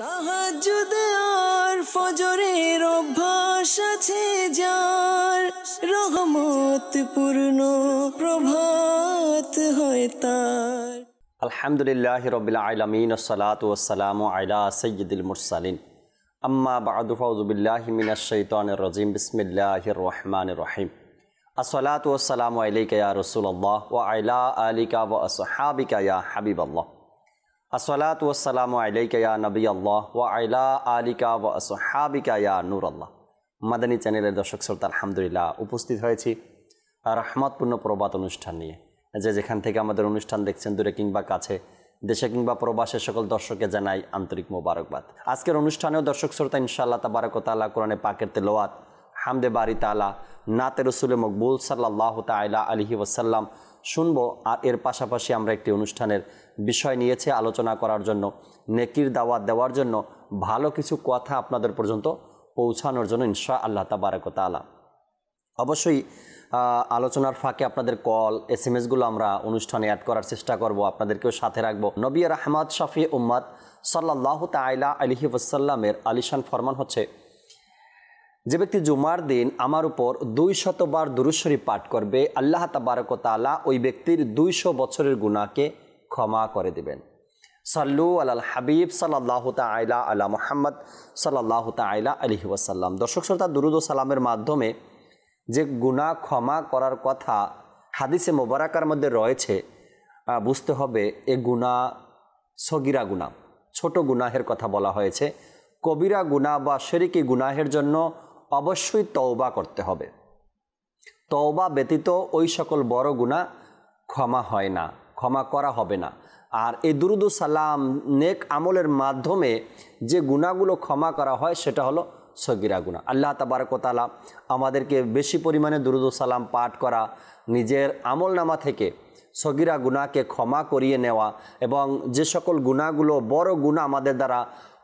তাহাজ্জুদ আর ফজরের অভ্যাস আছে যার, রহমত পূর্ণ প্রভাত হয় তার। আলহামদুলিল্লাহি রাব্বিল আলামিন ওয়াসসালাতু ওয়াসসালামু আলা সাইয়্যিদিল মুরসালিন আম্মা বা'দু ফাউযু বিল্লাহি মিনাশ শাইতানির রাজিম বিসমিল্লাহির রহমানির রহিম। আসসালাতু ওয়াসসালামু আলাইকা ইয়া রাসূলুল্লাহ ওয়া আলা আলিকা ওয়া আসহাবিকা ইয়া হাবিবাল্লাহ। আসসালাতু ওয়াসসালামু আলাইকা ইয়া নবিয়াল্লাহ ওয়া আলা আলিকা ওয়া আসহাবিকা ইয়া নূরাল্লাহ। মাদানী চ্যানেলের দর্শক শ্রোতা, আলহামদুলিল্লাহ উপস্থিত হয়েছি রহমতপূর্ণ প্রভাত অনুষ্ঠান নিয়ে। যে যেখান থেকে আমাদের অনুষ্ঠান দেখছেন, দূরে কিংবা কাছে, দেশে কিংবা প্রবাসের সকল দর্শককে জানাই আন্তরিক মোবারকবাদ। আজকের অনুষ্ঠানেও দর্শক শ্রোতা ইনশাআল্লাহ তাবারাক ওয়া তাআলা কোরআনে পাকের তেলাওয়াত, হামদে বারি তাআলা, নাতে রসুলে মকবুল সাল্লাল্লাহু তাআলা আলাইহি ওয়াসাল্লাম শুনবো। আর এর পাশাপাশি আমরা একটি অনুষ্ঠানের বিষয় নিয়েছি আলোচনা করার জন্য, নেকির দাওয়াত দেওয়ার জন্য, ভালো কিছু কথা আপনাদের পর্যন্ত পৌঁছানোর জন্য ইনশাআল্লাহ তাবারাক ওয়া তাআলা। অবশ্যই আলোচনার ফাঁকে আপনাদের কল, SMS-গুলো আমরা অনুষ্ঠানে অ্যাড করার চেষ্টা করব, আপনাদেরকেও সাথে রাখবো। নবী রাহমাত শাফি উম্মাত সাল্লাল্লাহু তাআলা আলাইহি ওয়াসাল্লামের আলিশান ফরমান হচ্ছে, যে ব্যক্তি জুমার দিন আমার উপর 200 বার দুরূদ শরীফ পাঠ করবে, আল্লাহ তাবারক ওয়া তাআলা ওই ব্যক্তির 200 বছরের গুনাহকে ক্ষমা করে দিবেন। সাল্লু আলাল হাবিব সাল্লাল্লাহু তাআলা আলা মুহাম্মদ সাল্লাল্লাহু তাআলা আলাইহি ওয়াসাল্লাম। দর্শক শ্রোতা, দুরূদ ও সালামের মাধ্যমে যে গুনাহ ক্ষমা করার কথা হাদিসে মোবারকার মধ্যে রয়েছে, বুঝতে হবে এ গুনাহ সগীরা গুনাহ, ছোট গুনাহের কথা বলা হয়েছে। কবিরা গুনাহ বা শিরকি গুনাহের জন্য অবশ্যই তওবা করতে হবে। তওবা ব্যতীত ওই সকল বড় গুনাহ ক্ষমা হয় না, ক্ষমা করা হবে না। আর এই দুরূদ ও সালাম নেক আমলের মাধ্যমে যে গুনাহগুলো ক্ষমা করা হয় সেটা হলো সগীরা গুনাহ। আল্লাহ তাবারক ওয়া তাআলা আমাদেরকে বেশি পরিমাণে দুরূদ ও সালাম পাঠ করা, নিজের আমলনামা থেকে সগীরা গুনাহকে ক্ষমা করিয়ে নেওয়া, এবং যে সকল গুনাহগুলো বড় গুনাহ আমাদের দ্বারা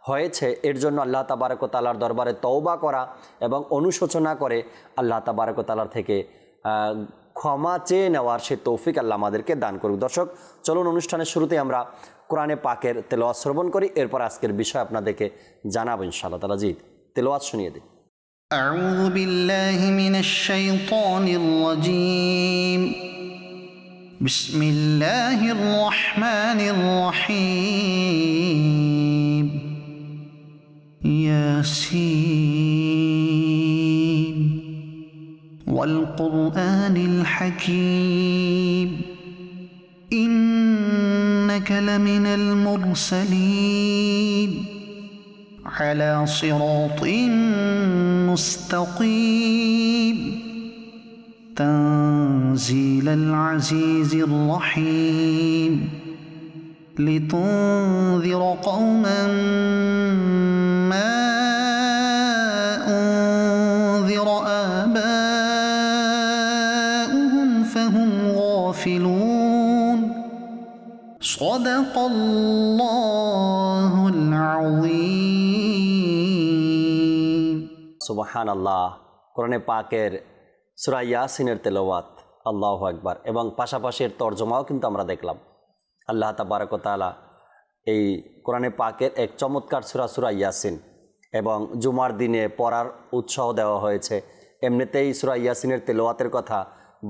হয়েছে এর জন্য আল্লাহ তাবারক ওয়া তাআলার দরবারে তওবা করা এবং অনুশোচনা করে আল্লাহ তাবারক ওয়া তাআলার থেকে ক্ষমা চেয়ে নেওয়ার সে তৌফিক আল্লাহ আমাদেরকে দান করুক। দর্শক, চলুন অনুষ্ঠানের শুরুতে আমরা কোরআনে পাকের তেলাওয়াত শ্রবণ করি, এরপর আজকের বিষয় আপনাদেরকে জানাবো ইনশাআল্লাহ তাআলা। জি, তেলাওয়াত শুনিয়ে দিই। আউযু বিল্লাহি মিনাশ শাইতানির রাজীম। বিসমিল্লাহির রহমানির রহিম। ইয়াসিন ওয়াল কুরআনিল হাকীম। ইন্নাকা লামিনাল মুরসালিন على صراط مستقيم تنزيل العزيز الرحيم لتنذر قوما ما أنذر آباؤهم فهم غافلون صدق الله العظيم। সুবহানাল্লাহ। কোরআনে পাকের সূরা ইয়াসিনের তেলাওয়াত, আল্লাহু আকবার, এবং পাশাপাশি এর তরজমাও কিন্তু আমরা দেখলাম। আল্লাহ তাবারক ওয়া তাআলা এই কোরআনে পাকের এক চমৎকার সূরা ইয়াসিন, এবং জুমার দিনে পড়ার উৎসাহ দেওয়া হয়েছে। এমনিতেই সূরা ইয়াসিনের তেলাওয়াতের কথা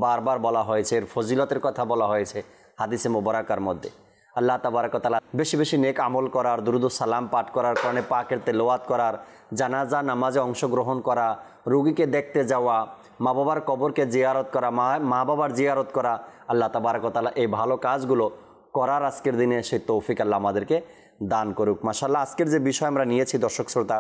বারবার বলা হয়েছে, এর ফজিলতের কথা বলা হয়েছে হাদিসে মোবারকার মধ্যে। আল্লাহ তাবারক ওয়া তাআলা বেশি বেশি নেক আমল করার, দুরূদ ও সালাম পাঠ করার, কোরআনে পাকের তেলাওয়াত করার, জানাজা নামাজে অংশগ্রহণ করা, রোগীকে দেখতে যাওয়া, মা বাবার কবরকে জিয়ারত করা, মা বাবার জিয়ারত করা, আল্লাহ তাবারক ওয়া তাআলা এই ভালো কাজগুলো করার আজকের দিনে সেই তৌফিক আল্লাহ আমাদেরকে দান করুক। মাশাআল্লাহ, আজকের যে বিষয় আমরা নিয়েছি দর্শক শ্রোতা,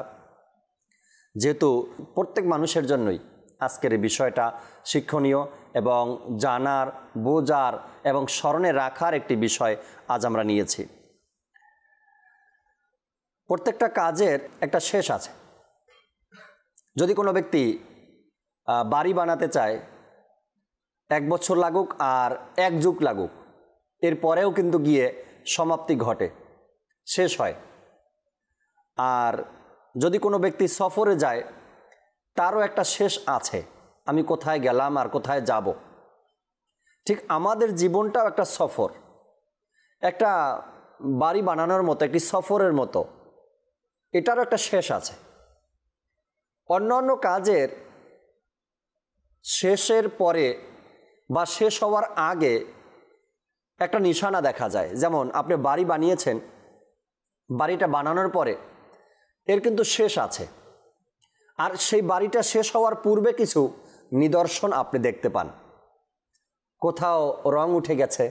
যেহেতু প্রত্যেক মানুষের জন্যই আজকের এই বিষয়টা শিক্ষণীয় এবং জানার, বোঝার এবং স্মরণে রাখার একটি বিষয় আজ আমরা নিয়েছি। প্রত্যেকটা কাজের একটা শেষ আছে। যদি কোনো ব্যক্তি বাড়ি বানাতে চায়, 1 বছর লাগুক আর 1 যুগ লাগুক, এরপরেও কিন্তু গিয়ে সমাপ্তি ঘটে, শেষ হয়। আর যদি কোনো ব্যক্তি সফরে যায়, তারও একটা শেষ আছে, আমি কোথায় গেলাম আর কোথায় যাব। ঠিক আমাদের জীবনটাও একটা সফর, একটা বাড়ি বানানোর মতো, একটি সফরের মতো। এটারও একটা শেষ আছে। অন্যান্য কাজের শেষের পরে বা শেষ হওয়ার আগে একটা নিশানা দেখা যায়। যেমন আপনি বাড়ি বানিয়েছেন, বাড়িটা বানানোর পরে এর কিন্তু শেষ আছে, আর সেই বাড়িটা শেষ হওয়ার পূর্বে কিছু নিদর্শন আপনি দেখতে পান। কোথাও রং উঠে গেছে,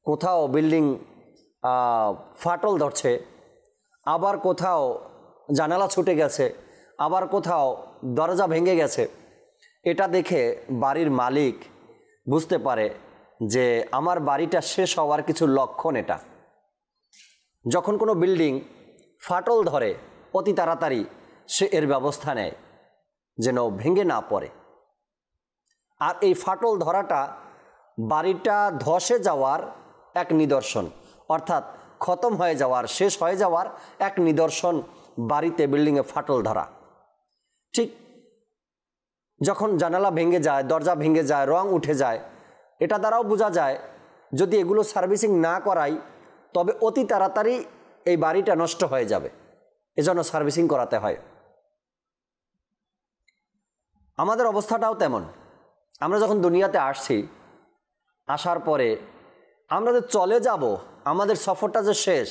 কোথাও বিল্ডিং ফাটল ধরছে, আবার কোথাও জানালা ছুটে গেছে, আবার কোথাও দরজা ভেঙে গেছে। এটা দেখে বাড়ির মালিক বুঝতে পারে যে আমার বাড়িটা শেষ হওয়ার কিছু লক্ষণ এটা। যখন কোনো বিল্ডিং ফাটল ধরে অতি তাড়াতাড়ি সে এর ব্যবস্থা নেয় যেন ভেঙে না পড়ে। আর এই ফাটল ধরাটা বাড়িটা ধসে যাওয়ার এক নিদর্শন, অর্থাৎ খতম হয়ে যাওয়ার, শেষ হয়ে যাওয়ার এক নিদর্শন বাড়িতে, বিল্ডিংয়ে ফাটল ধরা। ঠিক যখন জানালা ভেঙে যায়, দরজা ভেঙে যায়, রং উঠে যায়, এটা দ্বারাও বোঝা যায় যদি এগুলো সার্ভিসিং না করাই তবে অতি তাড়াতাড়ি এই বাড়িটা নষ্ট হয়ে যাবে, এজন্য সার্ভিসিং করাতে হয়। আমাদের অবস্থাটাও তেমন। আমরা যখন দুনিয়াতে আসছি, আসার পরে আমরা যে চলে যাব, আমাদের সফরটা যে শেষ,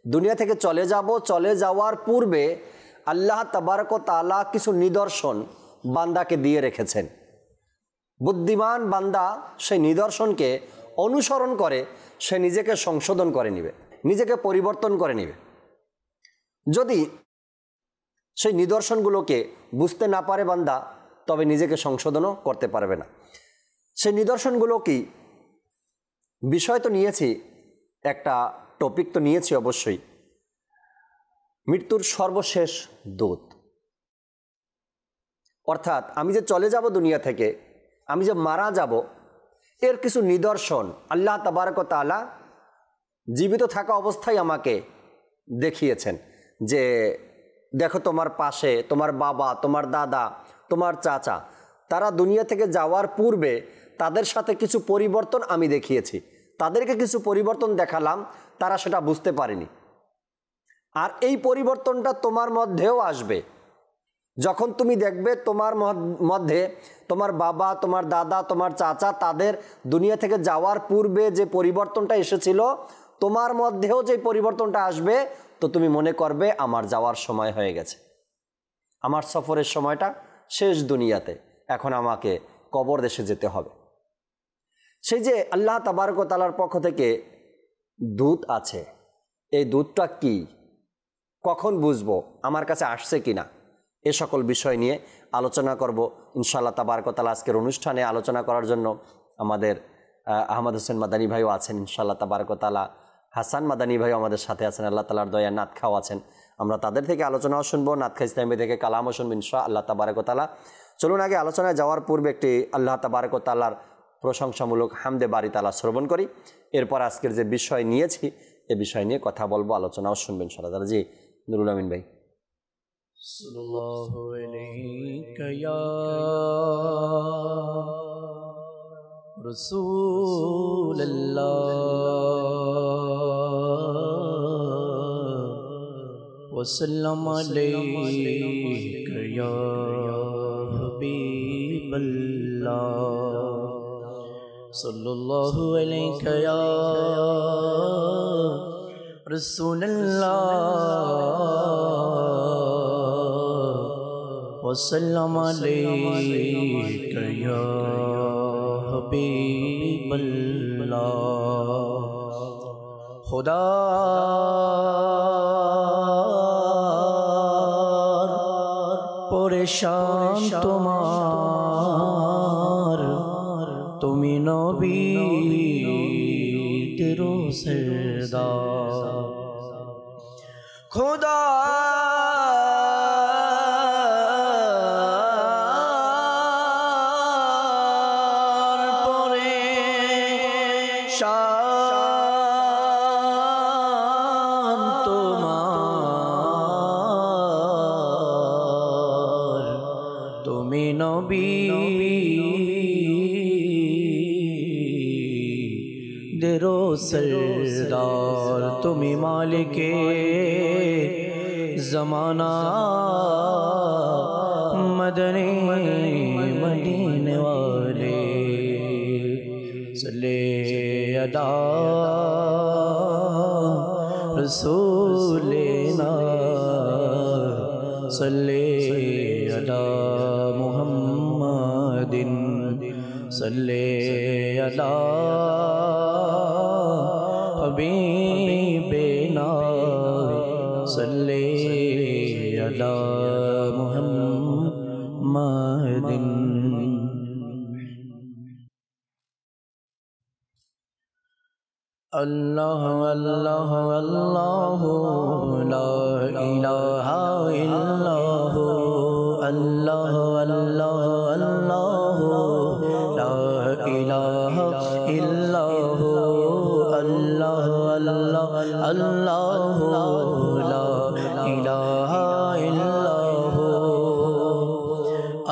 দুনিয়া থেকে চলে যাব, চলে যাওয়ার পূর্বে আল্লাহ তাবারক ওয়া তাআলা কিছু নিদর্শন বান্দাকে দিয়ে রেখেছেন। বুদ্ধিমান বান্দা সেই নিদর্শনকে অনুসরণ করে সে নিজেকে সংশোধন করে নেবে, নিজেকে পরিবর্তন করে নেবে। যদি সেই নিদর্শনগুলোকে বুঝতে না পারে বান্দা, তবে নিজেকে সংশোধনও করতে পারবে না। সেই নিদর্শনগুলো কি? বিষয় তো নিয়েছি, একটা টপিক তো নিয়েছি অবশ্যই, মৃত্যুর সর্বশেষ দূত। অর্থাৎ আমি যে চলে যাব দুনিয়া থেকে, আমি যে মারা যাব, এর কিছু নিদর্শন আল্লাহ তাবারক ওয়া তাআলা জীবিত থাকা অবস্থায় আমাকে দেখিয়েছেন যে দেখো তোমার পাশে তোমার বাবা, তোমার দাদা, তোমার চাচা, তারা দুনিয়া থেকে যাওয়ার পূর্বে তাদের সাথে কিছু পরিবর্তন আমি দেখিয়েছি, তাদেরকে কিছু পরিবর্তন দেখালাম, তারা সেটা বুঝতে পারেনি। আর এই পরিবর্তনটা তোমার মধ্যেও আসবে যখন তুমি দেখবে তোমার মধ্যে তোমার বাবা, তোমার দাদা, তোমার চাচা, তাদের দুনিয়া থেকে যাওয়ার পূর্বে যে পরিবর্তনটা এসেছিল, তোমার মধ্যেও যে পরিবর্তনটা আসবে, তো তুমি মনে করবে আমার যাওয়ার সময় হয়ে গেছে, আমার সফরের সময়টা শেষ দুনিয়াতে, এখন আমাকে কবর দেশে যেতে হবে। সেই যে আল্লাহ তাবারক ওয়া তাআলার পক্ষ থেকে দূত আছে, এই দূতটা কি, কখন বুঝবো, আমার কাছে আসছে কিনা, এ সকল বিষয় নিয়ে আলোচনা করব ইনশাআল্লাহ তাবারক ওয়া তাআলা। আজকের অনুষ্ঠানে আলোচনা করার জন্য আমাদের আহমদ হোসেন মাদানী ভাইও আছেন ইনশাআল্লাহ তাবারক ওয়া তাআলা, হাসান মাদানী ভাইও আমাদের সাথে আছেন, আল্লাহ তাআলার দয়া নাত খাও আছেন। আমরা তাদের থেকে আলোচনাও শুনবো, নাত খা ইসলামী থেকে কালামও শুনবো ইনশাআল্লাহ তাবারক ওয়া তাআলা। চলুন আগে আলোচনায় যাওয়ার পূর্বে একটি আল্লাহ তাবারক ওয়া তাআলার প্রশংসামূলক হামদে বারি তাআলা শ্রবণ করি, এরপর আজকের যে বিষয় নিয়েছি এ বিষয় নিয়ে কথা বলবো, আলোচনাও শুনবেন ইনশাআল্লাহ। জি নুরুল আমিন ভাই। সাল্লাল্লাহু আলাইকা ইয়া রাসূলুল্লাহ ওয়া সাল্লাম আলাইকা ইয়া হাবিবাল্লাহ সাল্লাল্লাহু আলাইকা ইয়া রাসূলুল্লাহ वसल्लम अलैका या हबीबल्लाह। खुदा परेशान तुम्हार तुमी नबी तेरो सरदार। खुदा सरदार तुमी मालिके ज़माना मदनी मदीने वाले सल्ले अला रसूलिना सल्ले अला मुहम्मदिन सल्ले अला हबीबिना सल्ले अला मुहम्मदिन। अल्लाह अल्लाह अल्लाह ला इलाहा इल्लल्लाह अल्लाह अल्लाह अल्लाह ला इलाहा इल्लल्लाह अल्लाह अल्लाह अल्लाह ला इलाहा इल्लल्लाह।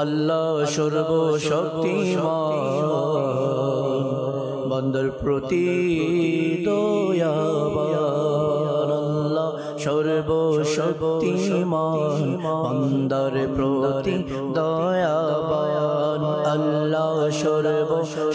अल्लाह সর্বশক্তিমান বান্দার প্রতি দয়াবান আল্লাহ সর্বশক্তিমান বান্দার প্রতি দয়াবান আল্লাহ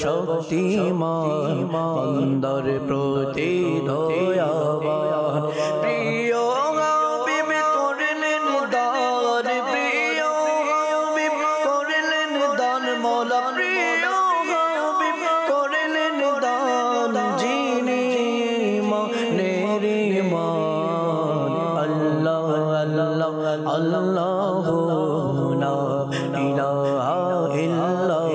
সর্বশক্তিমান বান্দার প্রতি দয়াবান। প্রিয় হাবিব করলেন দান প্রিয় হাবিব করলেন দান মওলা প্রিয় হাবিব করলেন দান যিনি মানের মান আল্লাহ আল্লাহ আল্লাহ লা ইলাহা ইল্লাল্লাহ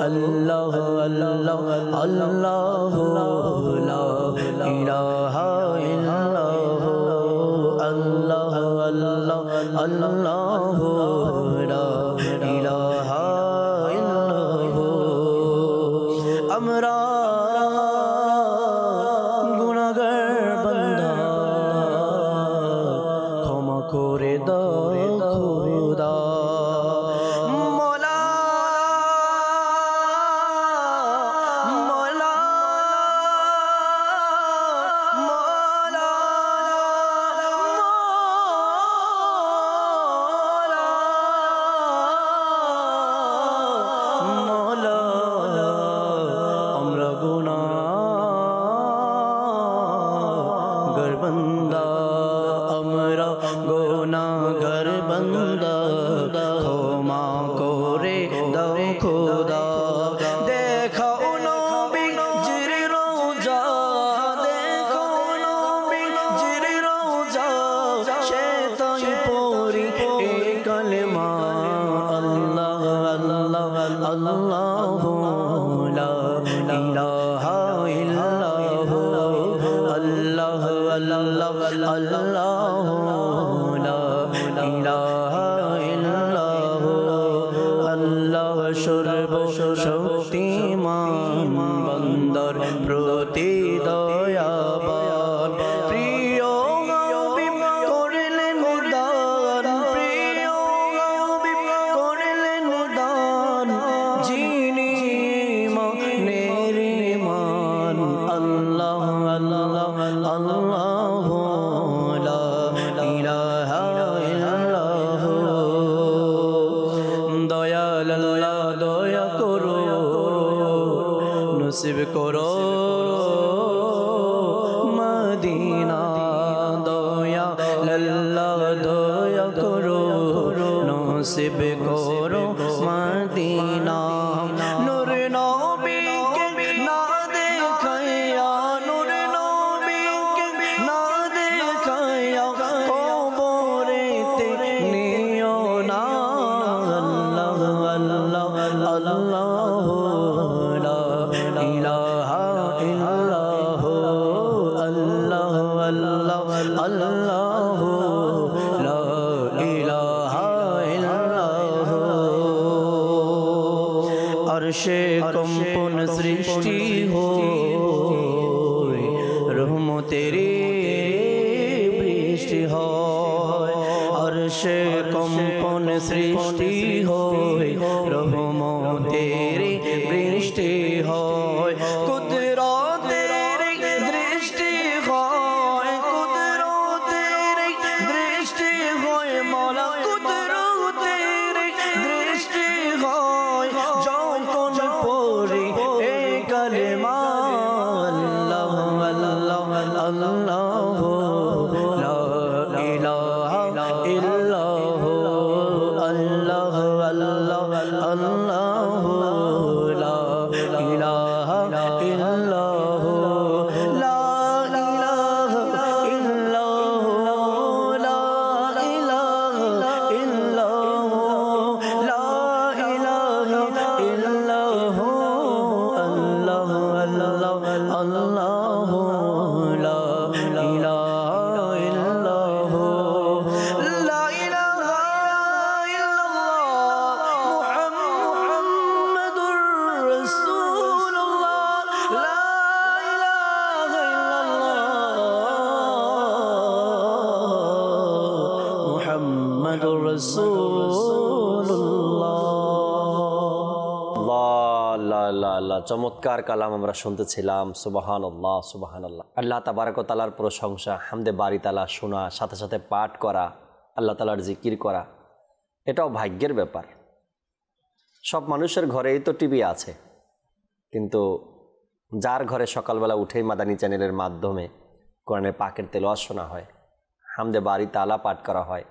আল্লাহ আল্লাহ আল্লাহ লা ইলাহা ইল্লাল্লাহ আল্লাহ আল্লাহ আল্লাহ লা ইলাহা ইল্লাল্লাহ। আমরা গুনাহগার বান্দা ক্ষমা করে দাও খোদা মওলা মওলা মওলা মওলা আমরা গুনাহগার বান্দা আমরা গুনাহগার বান্দা ক্ষমা করে দাও খোদা। দেখাও নবীজির রওজা দেখো নবীজির রওজা সেটাই পড়ি এই কালেমা আল্লাহ আল্লাহ আল্লাহ লা ইলাহা ইল্লাল্লাহ আল্লাহ আল্লাহ আল্লাহ লা ইলাহা ইল্লাল্লাহ আল্লাহ সর্বশক্তিমান বান্দার প্রতি দয়াবান। প্রিয় হাবিব করলেন দান প্রিয় হাবিব করলেন দান যিনি মানের মান আল্লাহ আল্লাহ আল্লাহ লা ইলাহা ইল্লাল্লাহ। দয়াল আল্লাহ দয়া করো নসিব করো মদিনা দয়াল আল্লাহ দয়া করো নসিব করো মদিনা। নূর নবীকে না দেখাইয়া নূর নবীকে না দেখাইয়া কবরেতে নিও না আল্লাহ আল্লাহ আল্লাহ লা ইলাহা ইল্লাল্লাহ আল্লাহ আল্লাহ আল্লাহ লা ইলাহা ইল্লাল্লাহ। আরশে কম্পন সৃষ্টি হয় রহমতের বৃষ্টি হয় আরশে কম্পন সৃষ্টি হয় রহমতের বৃষ্টি হয় কুদরতের দৃষ্টি হয় কুদরতের দৃষ্টি মুহাম্মাদুর রাসূলুল্লাহ। আল্লাহ, চমৎকার কালাম আমরা শুনতেছিলাম। সুবহানাল্লাহ, সুবহানাল্লাহ। আল্লাহ তাবারক ওয়া তাআলার প্রশংসা, হামদে বারি তাআলা শোনা, সাথে সাথে পাঠ করা, আল্লাহ তাআলার জিকির করা, এটাও ভাগ্যের ব্যাপার। সব মানুষের ঘরেই তো টিভি আছে, কিন্তু যার ঘরে সকালবেলা উঠেই মাদানী চ্যানেলের মাধ্যমে কোরআনে পাকের তেলাওয়াত শোনা হয়, হামদে বারি তাআলা পাঠ করা হয়,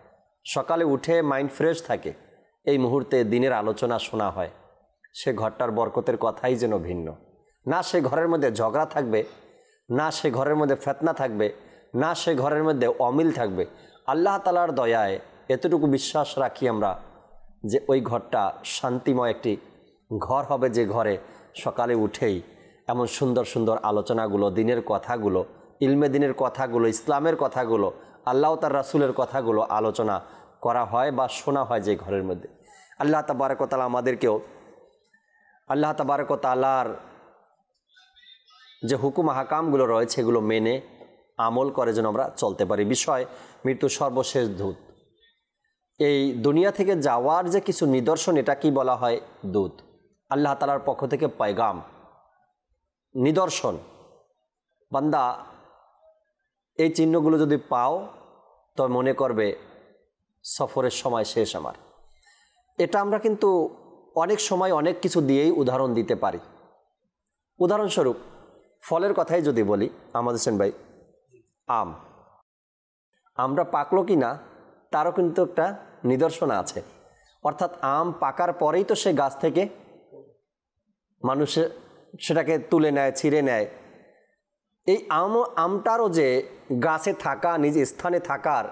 সকালে উঠে মাইন্ড ফ্রেশ থাকে, এই মুহূর্তে দিনের আলোচনা শোনা হয়, সে ঘরটার বরকতের কথাই যেন ভিন্ন। না সে ঘরের মধ্যে ঝগড়া থাকবে, না সে ঘরের মধ্যে ফিতনা থাকবে, না সে ঘরের মধ্যে অমিল থাকবে। আল্লাহ তাআলার দয়ায় এতটুকু বিশ্বাস রাখি আমরা যে ওই ঘরটা শান্তিময় একটি ঘর হবে, যে ঘরে সকালে উঠেই এমন সুন্দর সুন্দর আলোচনাগুলো, দিনের কথাগুলো, ইলমে দিনের কথাগুলো, ইসলামের কথাগুলো, আল্লাহ তার রাসূলের কথাগুলো আলোচনা করা হয় বা শোনা হয় যে ঘরের মধ্যে। আল্লাহ তাবারক ওয়া তাআলা আমাদেরকেও আল্লাহ তাবারক ওয়া তাআলার যে হুকুম হাকামগুলো রয়েছে এগুলো মেনে আমল করে যেন আমরা চলতে পারি। বিষয় মৃত্যু সর্বশেষ দূত। এই দুনিয়া থেকে যাওয়ার যে কিছু নিদর্শন, এটা কি বলা হয়? দূত, আল্লাহ তাআলার পক্ষ থেকে পয়গাম, নিদর্শন। বান্দা এই চিহ্নগুলো যদি পাও তবে মনে করবে সফরের সময় শেষ আমার। এটা আমরা কিন্তু অনেক সময় অনেক কিছু দিয়েই উদাহরণ দিতে পারি। উদাহরণস্বরূপ ফলের কথাই যদি বলি, আমাদের হোসেন ভাই, আমরা পাকলো কি না তারও কিন্তু একটা নিদর্শন আছে। অর্থাৎ আম পাকার পরেই তো সে গাছ থেকে মানুষ সেটাকে তুলে নেয়, ছিঁড়ে নেয়। এই আমটারও যে গাছে থাকা, নিজ স্থানে থাকার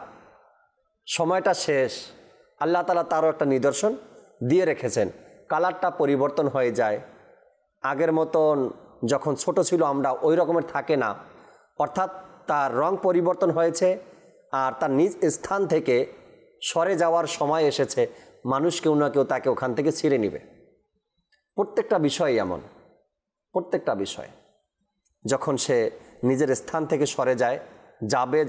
সময়টা শেষ, আল্লাহ তাআলা তারও একটা নিদর্শন দিয়ে রেখেছেন। কালারটা পরিবর্তন হয়ে যায়, আগের মতন যখন ছোট ছিল আমরা ওই রকমের থাকে না, অর্থাৎ তার রং পরিবর্তন হয়েছে আর তার নিজ স্থান থেকে সরে যাওয়ার সময় এসেছে। মানুষ কেউ না কেউ তাকে ওখান থেকে ছিঁড়ে নেবে। প্রত্যেকটা বিষয় এমন, প্রত্যেকটা বিষয় যখন সে নিজের স্থান থেকে সরে যায়,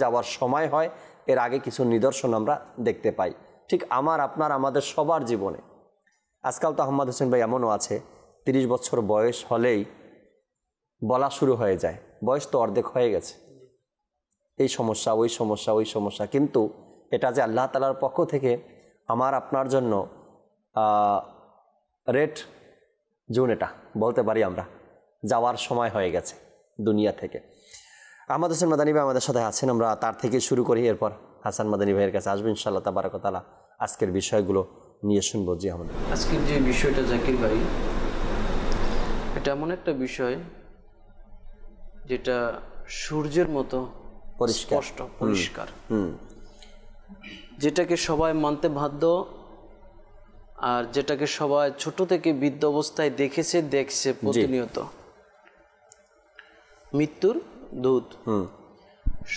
যাওয়ার সময় হয়, এর আগে কিছু নিদর্শন আমরা দেখতে পাই। ঠিক আপনার আমাদের সবার জীবনে আজকাল তো আহমদ হোসেন ভাই এমনও আছে 30 বছর বয়স হলেই বলা শুরু হয়ে যায়, বয়স তো অর্ধেক হয়ে গেছে, এই সমস্যা, ওই সমস্যা, ওই সমস্যা। কিন্তু এটা যে আল্লাহ তাআলার পক্ষ থেকে আপনার জন্য রেড জোন, এটা বলতে পারি আমরা, যাওয়ার সময় হয়ে গেছে দুনিয়া থেকে। আহমদ হোসেন মাদানী ভাই আমাদের সাথে আছেন, আমরা তার থেকে শুরু করি, এরপর হাসান মাদানী ভাইয়ের কাছে আসবেন ইনশাআল্লাহ তাবারক ওয়া তাআলা। আজকের বিষয়গুলো নিয়ে শুনবো। জি আমাদের আজকের যে বিষয়টা জাকির ভাই, এটা এমন একটা বিষয় যেটা সূর্যের মতো স্পষ্ট, পরিষ্কার, যেটাকে সবাই মানতে বাধ্য, আর যেটাকে সবাই ছোট থেকে বৃদ্ধ অবস্থায় দেখছে প্রতিনিয়ত। মৃত্যুর দূত।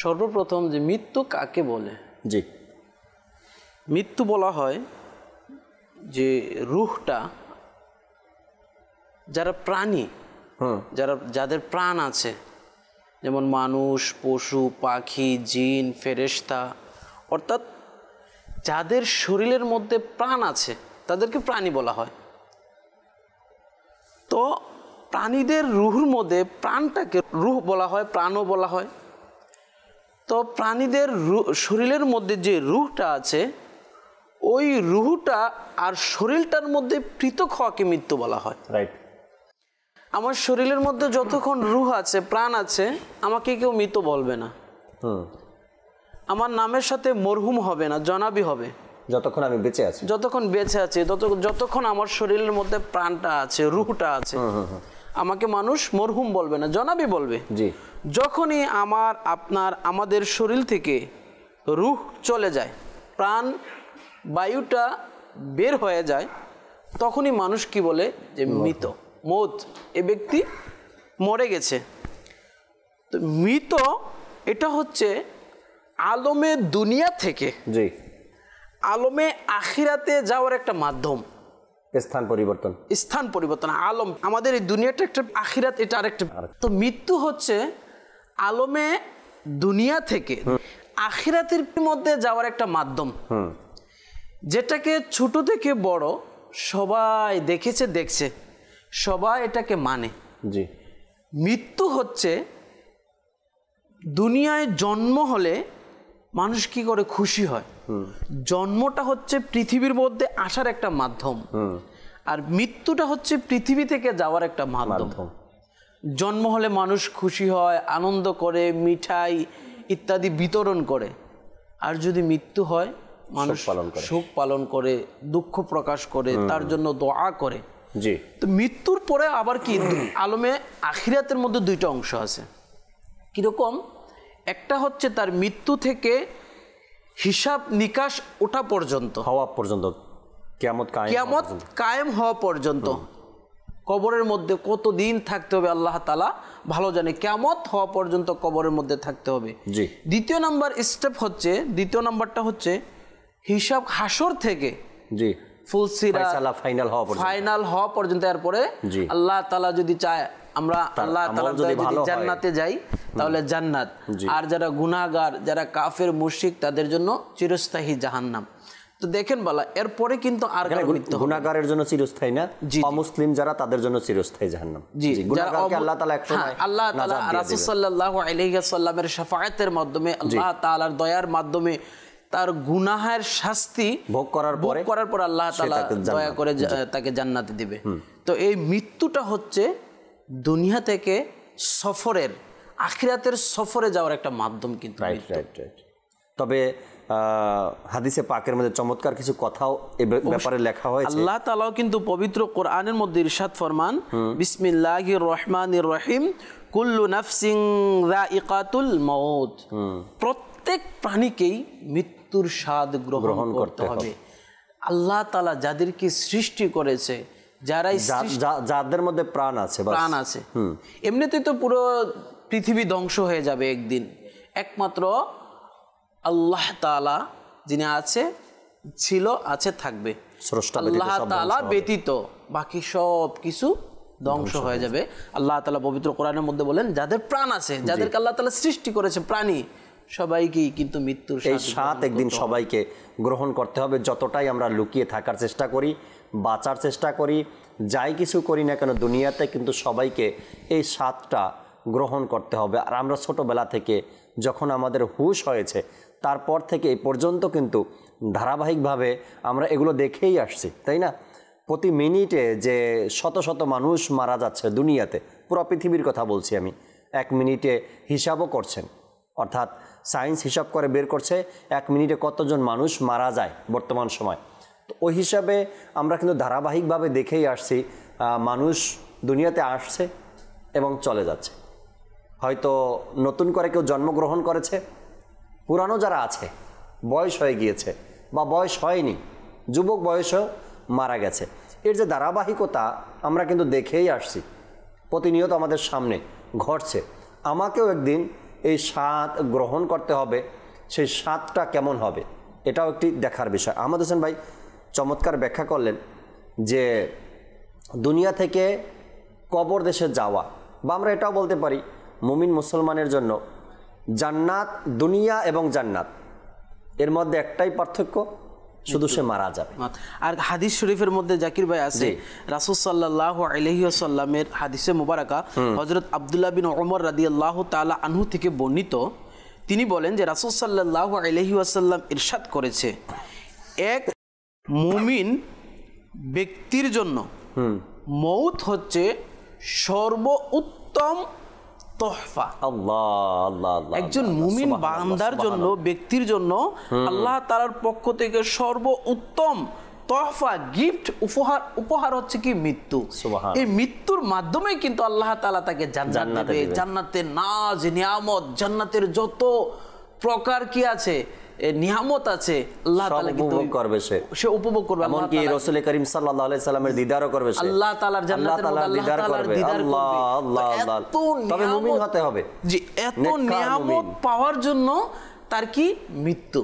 সর্বপ্রথম যে মৃত্যু কাকে বলে? জি, মৃত্যু বলা হয় যে রূহটা, যারা প্রাণী, যাদের প্রাণ আছে, যেমন মানুষ, পশু, পাখি, জিন, ফেরেশতা, অর্থাৎ যাদের শরীরের মধ্যে প্রাণ আছে তাদেরকে প্রাণী বলা হয়। তো প্রাণীদের রুহের মধ্যে প্রাণটাকে রুহ বলা হয়, প্রাণও বলা হয়। তো প্রাণীদের শরীরের মধ্যে যে রুহটা আছে, ওই রুহটা আর শরীরটার মধ্যে পৃথক হওয়াকে মৃত্যু বলা হয়। রাইট। আমার শরীরের মধ্যে যতক্ষণ রুহ আছে, প্রাণ আছে, আমাকে কেউ মৃত বলবে না। আমার নামের সাথে মরহুম হবে না, জনাবি হবে যতক্ষণ আমি বেঁচে আছি, যতক্ষণ বেঁচে আছি, যতক্ষণ আমার শরীরের মধ্যে প্রাণটা আছে, রুহটা আছে, আমাকে মানুষ মরহুম বলবে না, জনাবি বলবে। জি। যখনই আমাদের শরীর থেকে রুহ চলে যায়, প্রাণ বায়ুটা বের হয়ে যায়, তখনই মানুষ কি বলে? যে মৃত, মৌত, এ ব্যক্তি মরে গেছে। তো মৃত এটা হচ্ছে আলমে দুনিয়া থেকে জি আলমে আখিরাতে যাওয়ার একটা মাধ্যম। স্থান পরিবর্তন, আলম, আমাদের এই দুনিয়াটা একটা, আখিরাত এটা আরেকটা। তো মৃত্যু হচ্ছে আলমে দুনিয়া থেকে আখিরাতের মধ্যে যাওয়ার একটা মাধ্যম। যেটাকে ছোট থেকে বড় সবাই দেখছে, সবাই এটাকে মানে। জি। মৃত্যু হচ্ছে দুনিয়ায় জন্ম হলে মানুষ কি করে খুশি হয়। জন্মটা হচ্ছে পৃথিবীর মধ্যে আসার একটা মাধ্যম, আর মৃত্যুটা হচ্ছে পৃথিবী থেকে যাওয়ার একটা মাধ্যম। জন্ম হলে মানুষ খুশি হয়, আনন্দ করে, মিঠাই ইত্যাদি বিতরণ করে। আর যদি মৃত্যু হয় মানুষ শোক পালন করে, দুঃখ প্রকাশ করে, তার জন্য দোয়া করে। জি। তো মৃত্যুর পরে আবার কি আলমে আখিরাতের মধ্যে দুইটা অংশ আছে। কিরকম? একটা হচ্ছে তার মৃত্যু থেকে হিসাব নিকাশ ওঠা পর্যন্ত, হওয়া পর্যন্ত, কিয়ামত কায়েম হওয়া পর্যন্ত। কবরের মধ্যে কতদিন থাকতে হবে আল্লাহ তাআলা ভালো জানে, কিয়ামত হওয়া পর্যন্ত কবরের মধ্যে থাকতে হবে। জি। দ্বিতীয় নাম্বারটা হচ্ছে হিসাব হাসর থেকে জি ফুলসিরাত ফাইনাল হওয়া পর্যন্ত। এরপরে আল্লাহ তাআলা যদি চায় আমরা আল্লাহ তাআলা যদি জান্নাতে যাই তাহলে জান্নাত, আর যারা গুনাহগার, যারা কাফের মুশরিক, তাদের জন্য চিরস্থায়ী জাহান্নাম। তো দেখেন বালা, এরপরে কিন্তু আর গুনাহগারের জন্য চিরস্থায়ী না, অমুসলিম যারা তাদের জন্য চিরস্থায়ী জাহান্নাম। জি, গুনাহগারকে আল্লাহ তাআলা একসময় আল্লাহ তাআলা রাসূল সাল্লাল্লাহু আলাইহি ওয়াসাল্লামের শাফাআতের মাধ্যমে, আল্লাহ তাআলার দয়ার মাধ্যমে তার গুনাহের শাস্তি ভোগ করার পরে আল্লাহ তাআলা দয়া করে তাকে জান্নাতে দিবে। তো এই মৃত্যুটা হচ্ছে দুনিয়া থেকে সফরের, আখিরাতের সফরে যাওয়ার একটা মাধ্যম কিন্তু। তবে হাদিসে পাকের মধ্যে চমৎকার কিছু কথাও এই ব্যাপারে লেখা হয়েছে। আল্লাহ তাআলাও কিন্তু পবিত্র কোরআনের মধ্যে ইরশাদ ফরমান, বিসমিল্লাহির রহমানির রহিম, কুল্লু নাফসিন যায়িকাতুল মাউত। প্রত্যেক প্রাণীকেই মৃত্যুর স্বাদ গ্রহণ করতে হবে। আল্লাহ তাআলা যাদেরকে সৃষ্টি করেছে, যাদের মধ্যে প্রাণ আছে, এমনিতেই তো পুরো পৃথিবী ধ্বংস হয়ে যাবে একদিন। একমাত্র আল্লাহ তাআলা যিনি আছে থাকবে, আল্লাহ তাআলা ব্যতীত বাকি সব কিছু ধ্বংস হয়ে যাবে। আল্লাহ তাআলা পবিত্র কোরআনের মধ্যে বলেন, যাদের প্রাণ আছে, যাদেরকে আল্লাহ তাআলা সৃষ্টি করেছে প্রাণী, সবাইকেই কিন্তু মৃত্যুর স্বাদ একদিন সবাইকে গ্রহণ করতে হবে। যতটাই আমরা লুকিয়ে থাকার চেষ্টা করি, বাঁচার চেষ্টা করি, যাই কিছু করি না কেন, দুনিয়াতে কিন্তু সবাইকে এই স্বাদটা গ্রহণ করতে হবে। আর আমরা ছোটোবেলা থেকে যখন আমাদের হুঁশ হয়েছে, তারপর থেকে এই পর্যন্ত কিন্তু ধারাবাহিকভাবে আমরা এগুলো দেখেই আসছি, তাই না? প্রতি মিনিটে যে শত শত মানুষ মারা যাচ্ছে দুনিয়াতে, পুরো পৃথিবীর কথা বলছি আমি, এক মিনিটে হিসাবও করছেন, অর্থাৎ সায়েন্স হিসাব করে বের করছে 1 মিনিটে কতজন মানুষ মারা যায় বর্তমান সময়। তো ওই হিসাবে আমরা কিন্তু ধারাবাহিকভাবে দেখেই আসছি, মানুষ দুনিয়াতে আসছে এবং চলে যাচ্ছে। হয়তো নতুন করে কেউ জন্মগ্রহণ করেছে, পুরানো যারা আছে বয়স হয়ে গিয়েছে বা বয়স হয়নি, যুবক বয়সেও মারা গেছে। এর যে ধারাবাহিকতা আমরা কিন্তু দেখেই আসছি, প্রতিনিয়ত আমাদের সামনে ঘটছে। আমাকেও একদিন এই স্বাদ গ্রহণ করতে হবে, সেই স্বাদটা কেমন হবে এটাও একটি দেখার বিষয়। আহমদ হোসেন ভাই চমৎকার ব্যাখ্যা করলেন যে দুনিয়া থেকে কবর দেশে যাওয়া, বা আমরা এটাও বলতে পারি মুমিন মুসলমানের জন্য জান্নাত, দুনিয়া এবং জান্নাত এর মধ্যে একটাই পার্থক্য, শুধু সে মারা যাবে। আর হাদিস শরীফের মধ্যে জাকির ভাই আছে, রাসূল সাল্লাল্লাহু আলাইহি ওয়াসাল্লামের হাদিসে মুবারাকা হযরত আব্দুল্লাহ বিন ওমর রাদিয়াল্লাহু তাআলা আনহু থেকে বর্ণিত, তিনি বলেন যে রাসূল সাল্লাল্লাহু আলাইহি ওয়াসাল্লাম ইরশাদ করেছে, এক মুমিন ব্যক্তির জন্য মউত হচ্ছে সর্বোত্তম তোহফা। একজন মুমিন বান্দার জন্য, ব্যক্তির জন্য আল্লাহ তাআলার পক্ষ থেকে সর্বোত্তম তোহফা, গিফট, উপহার হচ্ছে কি মৃত্যু। এই মৃত্যুর মাধ্যমে কিন্তু আল্লাহ তাআলা তাকে জান্নাত দেবে। জান্নাতের নাজ, নিয়ামত, জান্নাতের যত প্রকার কি আছে, নিয়ামত আছে, আল্লাহ তাআলা কিন্তু করবে, সে উপভোগ করবে। এমনকি রাসূল করিম সাল্লাল্লাহু আলাইহি সাল্লামের দিদারও করবে, আল্লাহ তাআলার জান্নাতের মধ্যে আল্লাহ তাআলার দিদার করবে। আল্লাহ, তবে মুমিন হতে হবে। জি, এত নিয়ামত পাওয়ার জন্য তার কি মৃত্যু।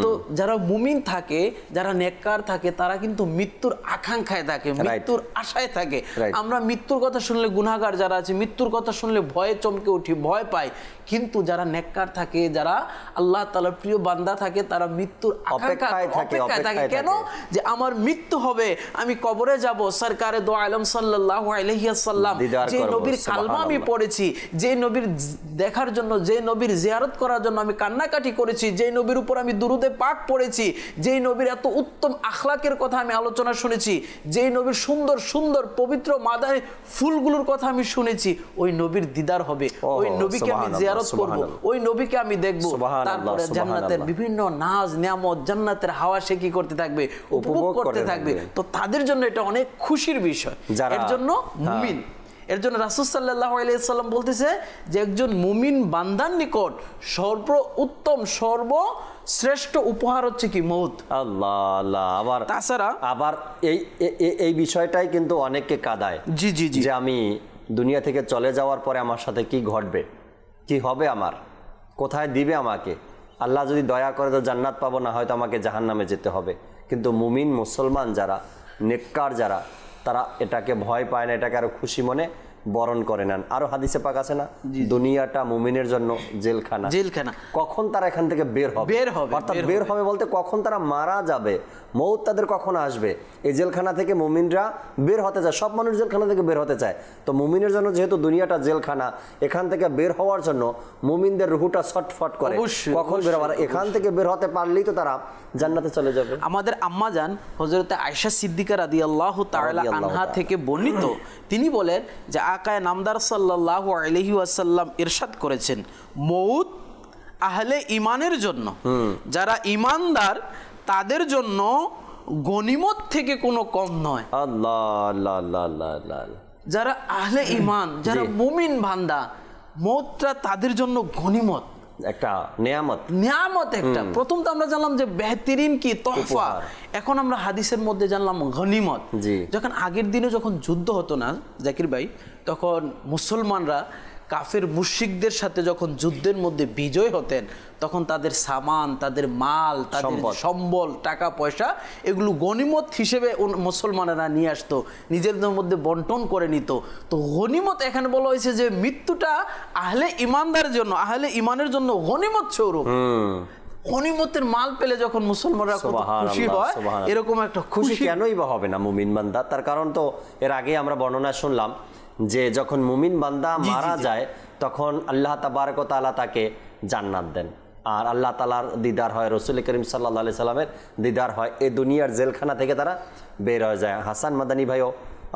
তো যারা মুমিন থাকে, যারা নেককার থাকে, তারা কিন্তু মৃত্যুর আকাঙ্ক্ষায় থাকে, মৃত্যুর আশায় থাকে। আমরা মৃত্যুর কথা শুনলে, গুনাহগার যারা আছে মৃত্যুর কথা শুনলে ভয়ে চমকে উঠি, ভয় পাই, কিন্তু যারা নেককার থাকে, যারা আল্লাহ তাআলার প্রিয় বান্দা থাকে, তারা মৃত্যুর অপেক্ষায় থাকে। কেন? যে আমার মৃত্যু হবে, আমি কবরে যাব, সরকারে দো আলম সাল্লাল্লাহু আলাইহি ওয়াসাল্লাম যে নবীর কালমা আমি পড়েছি, যে নবীর দেখার জন্য, যে নবীর জিয়ারত করার জন্য আমি কান্নাকাটি করেছি, যে নবীর উপর আমি দুরুদে পাক পড়েছি, যে নবীর এত উত্তম আখলাকের কথা আমি আলোচনা শুনেছি, যে নবীর সুন্দর সুন্দর পবিত্র মাদানী ফুলগুলোর কথা আমি শুনেছি, ওই নবীর দিদার হবে, ওই নবীকে আমি জিয়ারত করব, ওই নবীকে আমি দেখব। তারপরে জান্নাতের বিভিন্ন নাজ নিয়ামত, জান্নাতের হাওয়া সে কি করতে থাকবে, উপভোগ করতে থাকবে। তো তাদের জন্য এটা অনেক খুশির বিষয়। এর জন্য মুমিন, এর জন্য রাসূল সাল্লাল্লাহু আলাইহি ওয়াসাল্লাম বলতেছে যে একজন মুমিন বান্দার নিকট সর্ব উত্তম, সর্বশ্রেষ্ঠ উপহার হচ্ছে কি? মউত। আল্লাহ আল্লাহ। আবার তাছাড়া আবার এই বিষয়টাই কিন্তু অনেককে কাঁদায়। জি জি জি। যে আমি দুনিয়া থেকে চলে যাওয়ার পরে আমার সাথে কি ঘটবে, কি হবে, আমার কোথায় দিবে আমাকে, আল্লাহ যদি দয়া করে তো জান্নাত পাবো, না হয়তো আমাকে জাহান্নামে যেতে হবে। কিন্তু মুমিন মুসলমান যারা, নেককার যারা, তারা এটাকে ভয় পায় না, এটাকে আরো খুশি মনে বরণ করে নেন। আরো হাদিসে পাক আছে না, দুনিয়াটা মুমিনের জন্য জেলখানা, জেলখানা। কখন তারা এখান থেকে বের হবে, অর্থাৎ বের হবে বলতে কখন তারা মারা যাবে, মউত তাদের কখন আসবে, এই জেলখানা থেকে মুমিনরা বের হতে চায়। সব মানুষ জেলখানা থেকে বের হতে চায়, তো মুমিনের জন্য যেহেতু দুনিয়াটা জেলখানা, এখান থেকে বের হওয়ার জন্য মুমিনদের রুহুটা ছটফট করে, কখন বের হওয়ার, এখান থেকে বের হতে পারলেই তো তারা জান্নাতে চলে যাবে। আমাদের আম্মা জান হযরত আয়েশা সিদ্দিকা রাদিয়াল্লাহু তাআলা আনহা থেকে বর্ণিত, তিনি বলেন যে আকায়ে নামদার সাল্লাল্লাহু আলাইহি ওয়াসাল্লাম ইরশাদ করেছেন, মউত আহলে ঈমানের জন্য, যারা ঈমানদার তাদের জন্য গনিমত থেকে কোনো কম নয়। আল্লাহ আল্লাহ আল্লাহ আল্লাহ। যারা আহলে ঈমান, যারা মুমিন বান্দা, মউতটা তাদের জন্য গনিমত, একটা নিয়ামত একটা। প্রথম তো আমরা জানলাম যে বেহতরিন কি তোহফা, এখন আমরা হাদিসের মধ্যে জানলাম গনিমত। যখন আগের দিনে যখন যুদ্ধ হতো না জাকির ভাই, তখন মুসলমানরা কাফের মুশরিকদের সাথে যখন যুদ্ধের মধ্যে বিজয় হতেন, তখন তাদের সামান, তাদের মাল, তাদের সম্বল, টাকা পয়সা, এগুলো গনিমত হিসেবে মুসলমানেরা নিয়ে আসতো, নিজেদের মধ্যে বন্টন করে নিত। তো গনিমত এখানে বলা হয়েছে যে মৃত্যুটা আহলে ঈমানদার জন্য, আহলে ঈমানের জন্য গনিমত স্বরূপ। গনিমতের মাল পেলে যখন মুসলমানরা খুশি হয়, এরকম একটা খুশি কেনই বা হবে না মুমিন বান্দা? তার কারণ তো এর আগে আমরা বর্ণনা শুনলাম যে যখন মুমিন বান্দা মারা যায়, তখন আল্লাহ তাবারক ওয়া তাআলা তাকে জান্নাত দেন, আর আল্লাহ তাআলার দিদার হয়, রাসূল করিম সাল্লাল্লাহু আলাইহি সাল্লামের দিদার হয়, এই দুনিয়ার জেলখানা থেকে তারা বের হয়ে যায়। হাসান মাদানী ভাইও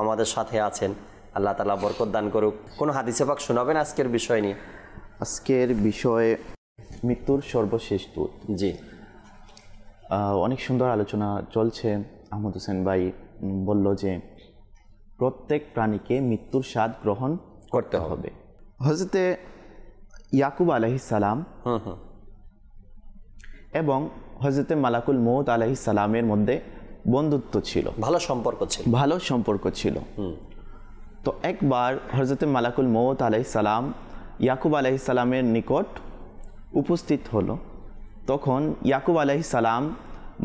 আমাদের সাথে আছেন, আল্লাহ তাআলা বরকত দান করুক। কোনো হাদিসে পাক শোনাবেন আজকের বিষয় নিয়ে? আজকের বিষয়ে মৃত্যুর সর্বশেষ দূত। জি, অনেক সুন্দর আলোচনা চলছে। আহমদ হোসেন ভাই বলল যে প্রত্যেক প্রাণীকে মৃত্যুর স্বাদ গ্রহণ করতে হবে। হযরতে ইয়াকুব আলাইহিস সালাম এবং হযরতে মালাকুল মউত আলাইহিস সালামের মধ্যে বন্ধুত্ব ছিল, ভালো সম্পর্ক ছিল। তো একবার হযরতে মালাকুল মউত আলাইহিস সালাম ইয়াকুব আলাইহিস সালামের নিকট উপস্থিত হলো। তখন ইয়াকুব আলাইহিস সালাম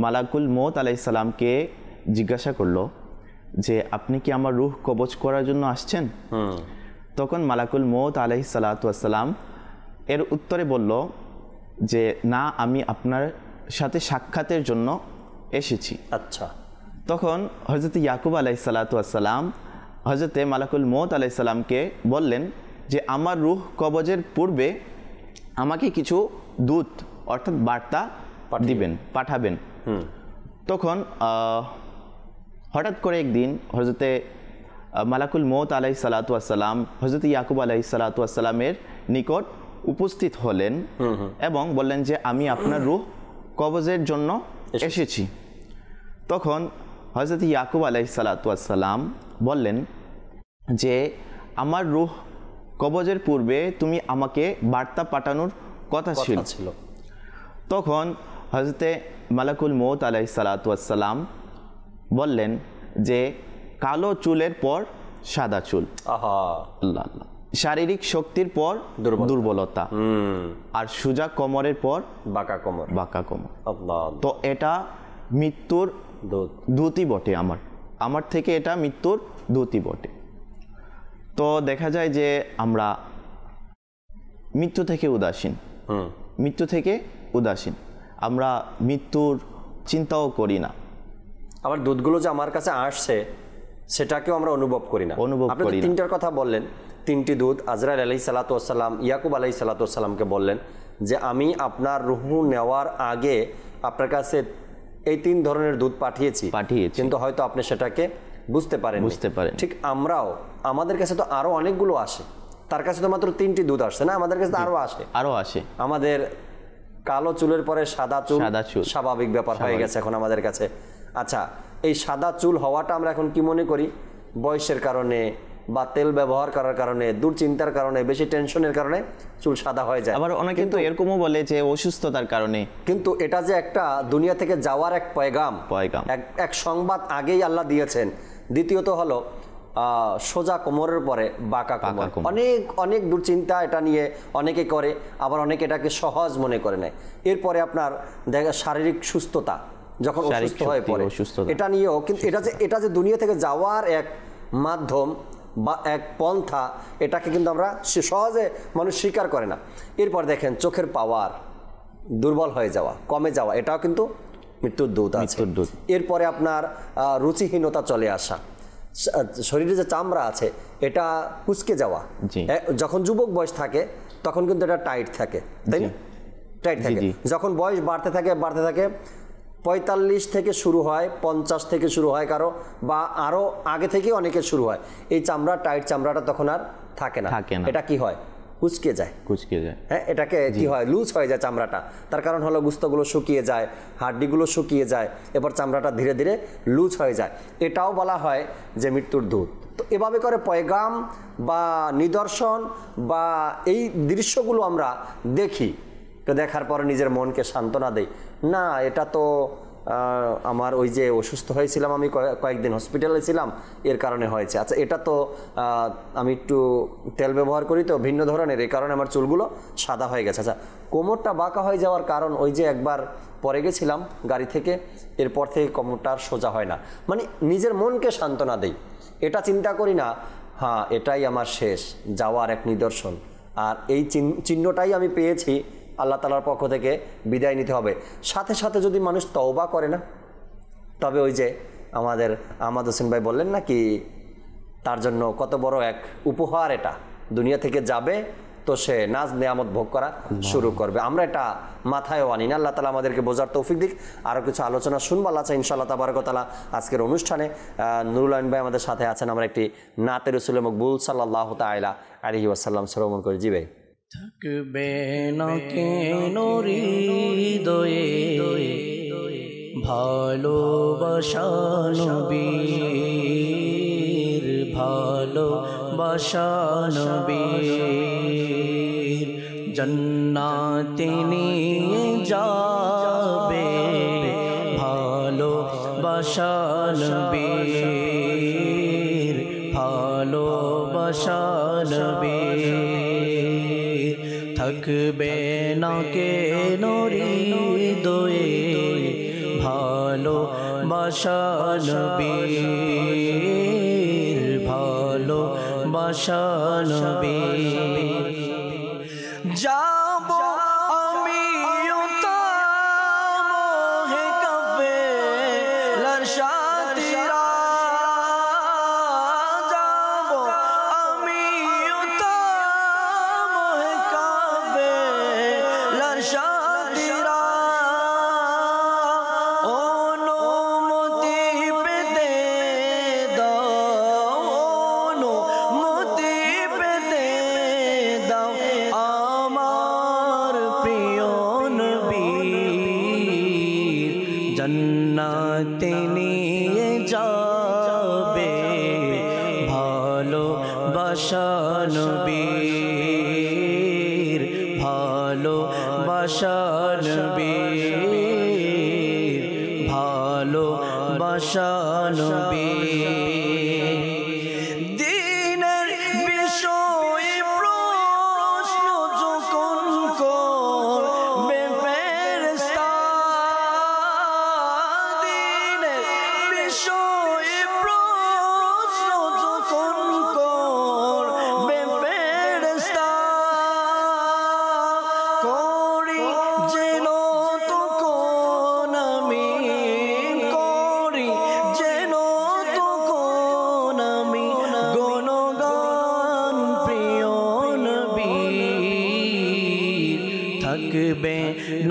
মালাকুল মউত আলাইহিস সালামকে জিজ্ঞাসা করলো যে আপনি কি আমার রূহ কবজ করার জন্য আসছেন? তখন মালাকুল মউত আলাইহিস সালাতু ওয়াস সালাম এর উত্তরে বলল যে না, আমি আপনার সাথে সাক্ষাতের জন্য এসেছি। আচ্ছা। তখন হযরত ইয়াকুব আলাইহিস সালাতু ওয়াস সালাম হযরতে মালাকুল মউত আলাইহিস সালামকে বললেন যে আমার রূহ কবজের পূর্বে আমাকে কিছু দূত অর্থাৎ বার্তা পাঠাবেন। তখন হঠাৎ করে একদিন হযরতে মালাকুল মউত আলাইহিস সালাতু ওয়াস সালাম হযরত ইয়াকুব আলাইহিস সালাতু ওয়াস সালামের নিকট উপস্থিত হলেন এবং বললেন যে আমি আপনার রূহ কবজের জন্য এসেছি। তখন হযরত ইয়াকুব আলাইহিস সালাতু ওয়াস সালাম বললেন যে আমার রূহ কবজের পূর্বে তুমি আমাকে বার্তা পাঠানোর কথা ছিল। তখন হযরতে মালাকুল মউত আলাইহিস সালাতু ওয়াস সালাম বললেন যে কালো চুলের পর সাদা চুল। আহা, আল্লাহ আল্লাহ। শারীরিক শক্তির পর দুর্বলতা, আর সোজা কোমরের পর বাঁকা কোমর। আল্লাহ। তো এটা মৃত্যুর দূতই বটে, আমার থেকে এটা মৃত্যুর দূতই বটে। তো দেখা যায় যে আমরা মৃত্যু থেকে উদাসীন, আমরা মৃত্যুর চিন্তাও করি না। আবার দুধগুলো যে আমার কাছে আসছে সেটাকেও আমরা অনুভব করি না। আপনি তো তিনটার কথা বললেন, তিনটি দুধ। আজরাইল আলাইহিস সালাতু ওয়াস সালাম ইয়াকুব আলাইহিস সালাতু ওয়াস সালামকে বললেন যে আমি আপনার রূহ নেওয়ার আগে আপনার কাছে এই তিন ধরনের দুধ পাঠিয়েছি, কিন্তু হয়তো আপনি সেটাকে বুঝতে পারেন। ঠিক আমরাও, আমাদের কাছে তো আরো অনেকগুলো আসে, তার কাছে তো মাত্র তিনটি দুধ আসছে না, আমাদের কাছে আরো আসে। আমাদের কালো চুলের পরে সাদা চুল স্বাভাবিক ব্যাপার হয়ে গেছে এখন আমাদের কাছে। আচ্ছা, এই সাদা চুল হওয়াটা আমরা এখন কি মনে করি? বয়সের কারণে বা তেল ব্যবহার করার কারণে, দুশ্চিন্তার কারণে, বেশি টেনশনের কারণে চুল সাদা হয়ে যায়। আবার অনেকে কিন্তু এরকমও বলে যে অসুস্থতার কারণে। কিন্তু এটা যে একটা দুনিয়া থেকে যাওয়ার এক পয়গাম, এক সংবাদ আগেই আল্লাহ দিয়েছেন। দ্বিতীয়ত হলো সোজা কোমরের পরে বাঁকা কোমর। অনেক দুশ্চিন্তা এটা নিয়ে অনেকে করে, আবার অনেকে এটাকে সহজ মনে করে নেয়। এরপরে আপনার দেখা শারীরিক সুস্থতা, যখন অসুস্থ হয়ে পড়ে এটা নিয়েও, কিন্তু এটা যে দুনিয়া থেকে যাওয়ার এক মাধ্যম বা এক পন্থা, এটাকে কিন্তু আমরা সহজে মানুষ স্বীকার করে না। এরপর দেখেন চোখের পাওয়ার দুর্বল হয়ে যাওয়া, কমে যাওয়া, এটাও কিন্তু মৃত্যুর দূত আছে। এরপরে আপনার রুচিহীনতা চলে আসা, শরীরে যে চামড়া আছে এটা কুঁচকে যাওয়া। যখন যুবক বয়স থাকে তখন কিন্তু এটা টাইট থাকে, তাই না? টাইট থাকে। যখন বয়স বাড়তে থাকে 45 থেকে শুরু হয়, 50 থেকে শুরু হয় কারো, বা আরো আগে থেকে অনেকের শুরু হয়, এই টাইট চামড়াটা তখন আর থাকে না। এটা কি হয়? কুঁচকে যায়। হ্যাঁ, এটাকে কি হয়? লুজ হয়ে যায় চামড়াটা। তার কারণ হলো গুস্তগুলো শুকিয়ে যায়, হাড্ডিগুলো শুকিয়ে যায়, এবার চামড়াটা ধীরে ধীরে লুজ হয়ে যায়। এটাও বলা হয় যে মৃত্যুর দূত। তো এভাবে করে পয়গাম বা নিদর্শন বা এই দৃশ্যগুলো আমরা দেখি, তো দেখার পরে নিজের মনকে সান্ত্বনা দেই, না এটা তো আমার ওই যে অসুস্থ হয়েছিলাম, আমি কয়েকদিন হসপিটালে ছিলাম, এর কারণে হয়েছে। আচ্ছা, এটা তো আমি একটু তেল ব্যবহার করি তো ভিন্ন ধরনের, এই কারণে আমার চুলগুলো সাদা হয়ে গেছে। আচ্ছা, কোমরটা বাঁকা হয়ে যাওয়ার কারণ ওই যে একবার পরে গেছিলাম গাড়ি থেকে, এরপর থেকে কোমরটা আর সোজা হয় না। মানে নিজের মনকে সান্ত্বনা দেই, এটা চিন্তা করি না হ্যাঁ এটাই আমার শেষ যাওয়ার এক নিদর্শন, আর এই চিহ্নটাই আমি পেয়েছি, আল্লাহ তাআলার পক্ষ থেকে বিদায় নিতে হবে। সাথে সাথে যদি মানুষ তওবা করে না, তবে ওই যে আমাদের আহমদ হোসেন ভাই বললেন না কি, তার জন্য কত বড় এক উপহার, এটা দুনিয়া থেকে যাবে তো সে নাজ নেয়ামত ভোগ করা শুরু করবে। আমরা এটা মাথায়ও আনি না। আল্লাহ তাআলা আমাদেরকে বোঝার তৌফিক দিক। আরও কিছু আলোচনা শুনবো আল্লাহ চাই ইনশাআল্লাহ তাবারক ওয়া তাআলা। আজকের অনুষ্ঠানে নুরুল আমিন ভাই আমাদের সাথে আছেন। আমরা একটি নাতে রাসূল মকবুল সাল্লাল্লাহু তাআলা আলাইহি ওয়াসাল্লাম শ্রবণ করি। জি ভাই। থাকবে না কেন হৃদয়ে ভালোবাসা নবীর, ভালোবাসা নবীর, জান্নাতে নিয়ে যাবে ভালোবাসা নবীর, ভালোবাসা নবীর। থাকবে না কেন হৃদয়ে ভালোবাসা নবীর, ভালোবাসা নবীর। যাব আমিও তা মোহে কাফেলার সাথীরা, যাব আমিও তা মোহে কাফেলার সাথীরা। অনুমতি পেতে দাও, অনুমতি পেতে দাও আমার প্রিয় নবীর, জান্নাতে নিয়ে যাবে ভালোবাসা নবীর, ভালোবাসা নবীর, ভালোবাসা নবীর। দিনের বিষয়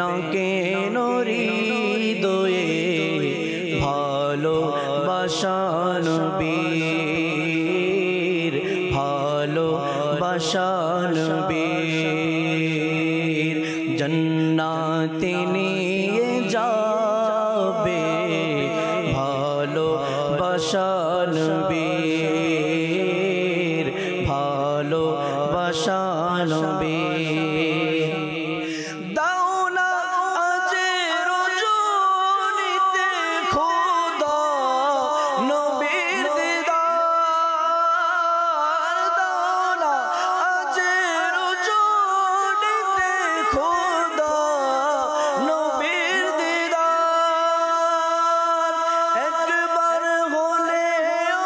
না কেন হৃদয়ে ভালোবাসা নবীর, ভালোবাসা নবীর। জান্নাতে নিয়ে যাবে ভালোবাসা নবীর, ভালোবাসা নবীর। দাও না আজ রজনীতে খোদা নবীর দিদার, দাও না আজ রজনীতে খোদা নবীর দিদার। একবার হলেও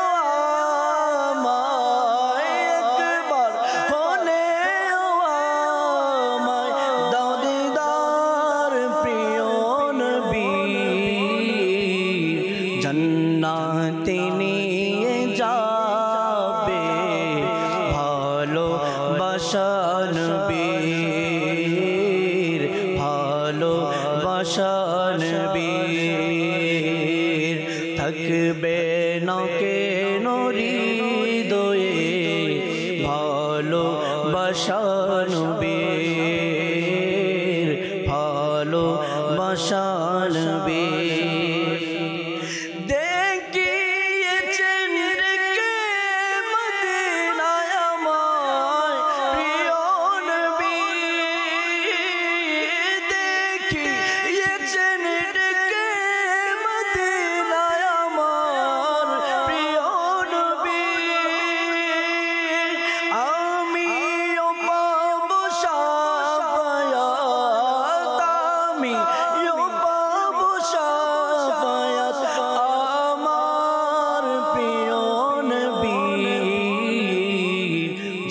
আমায়, একবার হলেও আমায় দাও দিদার প্রিয় নবীর। জান্নাতে নিয়ে যাবে ভালোবাসা নবীর, ভালোবাসা নবীর। থাকবে না কেন হৃদয়ে ভালোবাসা নবীর, ভালোবাসা নবীর। দেখিয়েছেন রেখে মদিনায় আমায় প্রিয় নবী, দেখিয়েছেন রেখে মদিনায় আমার প্রিয় নবী। আমিও পাবো শাফায়াত, আমিও পাবো শাফায়াত আমার প্রিয় নবী।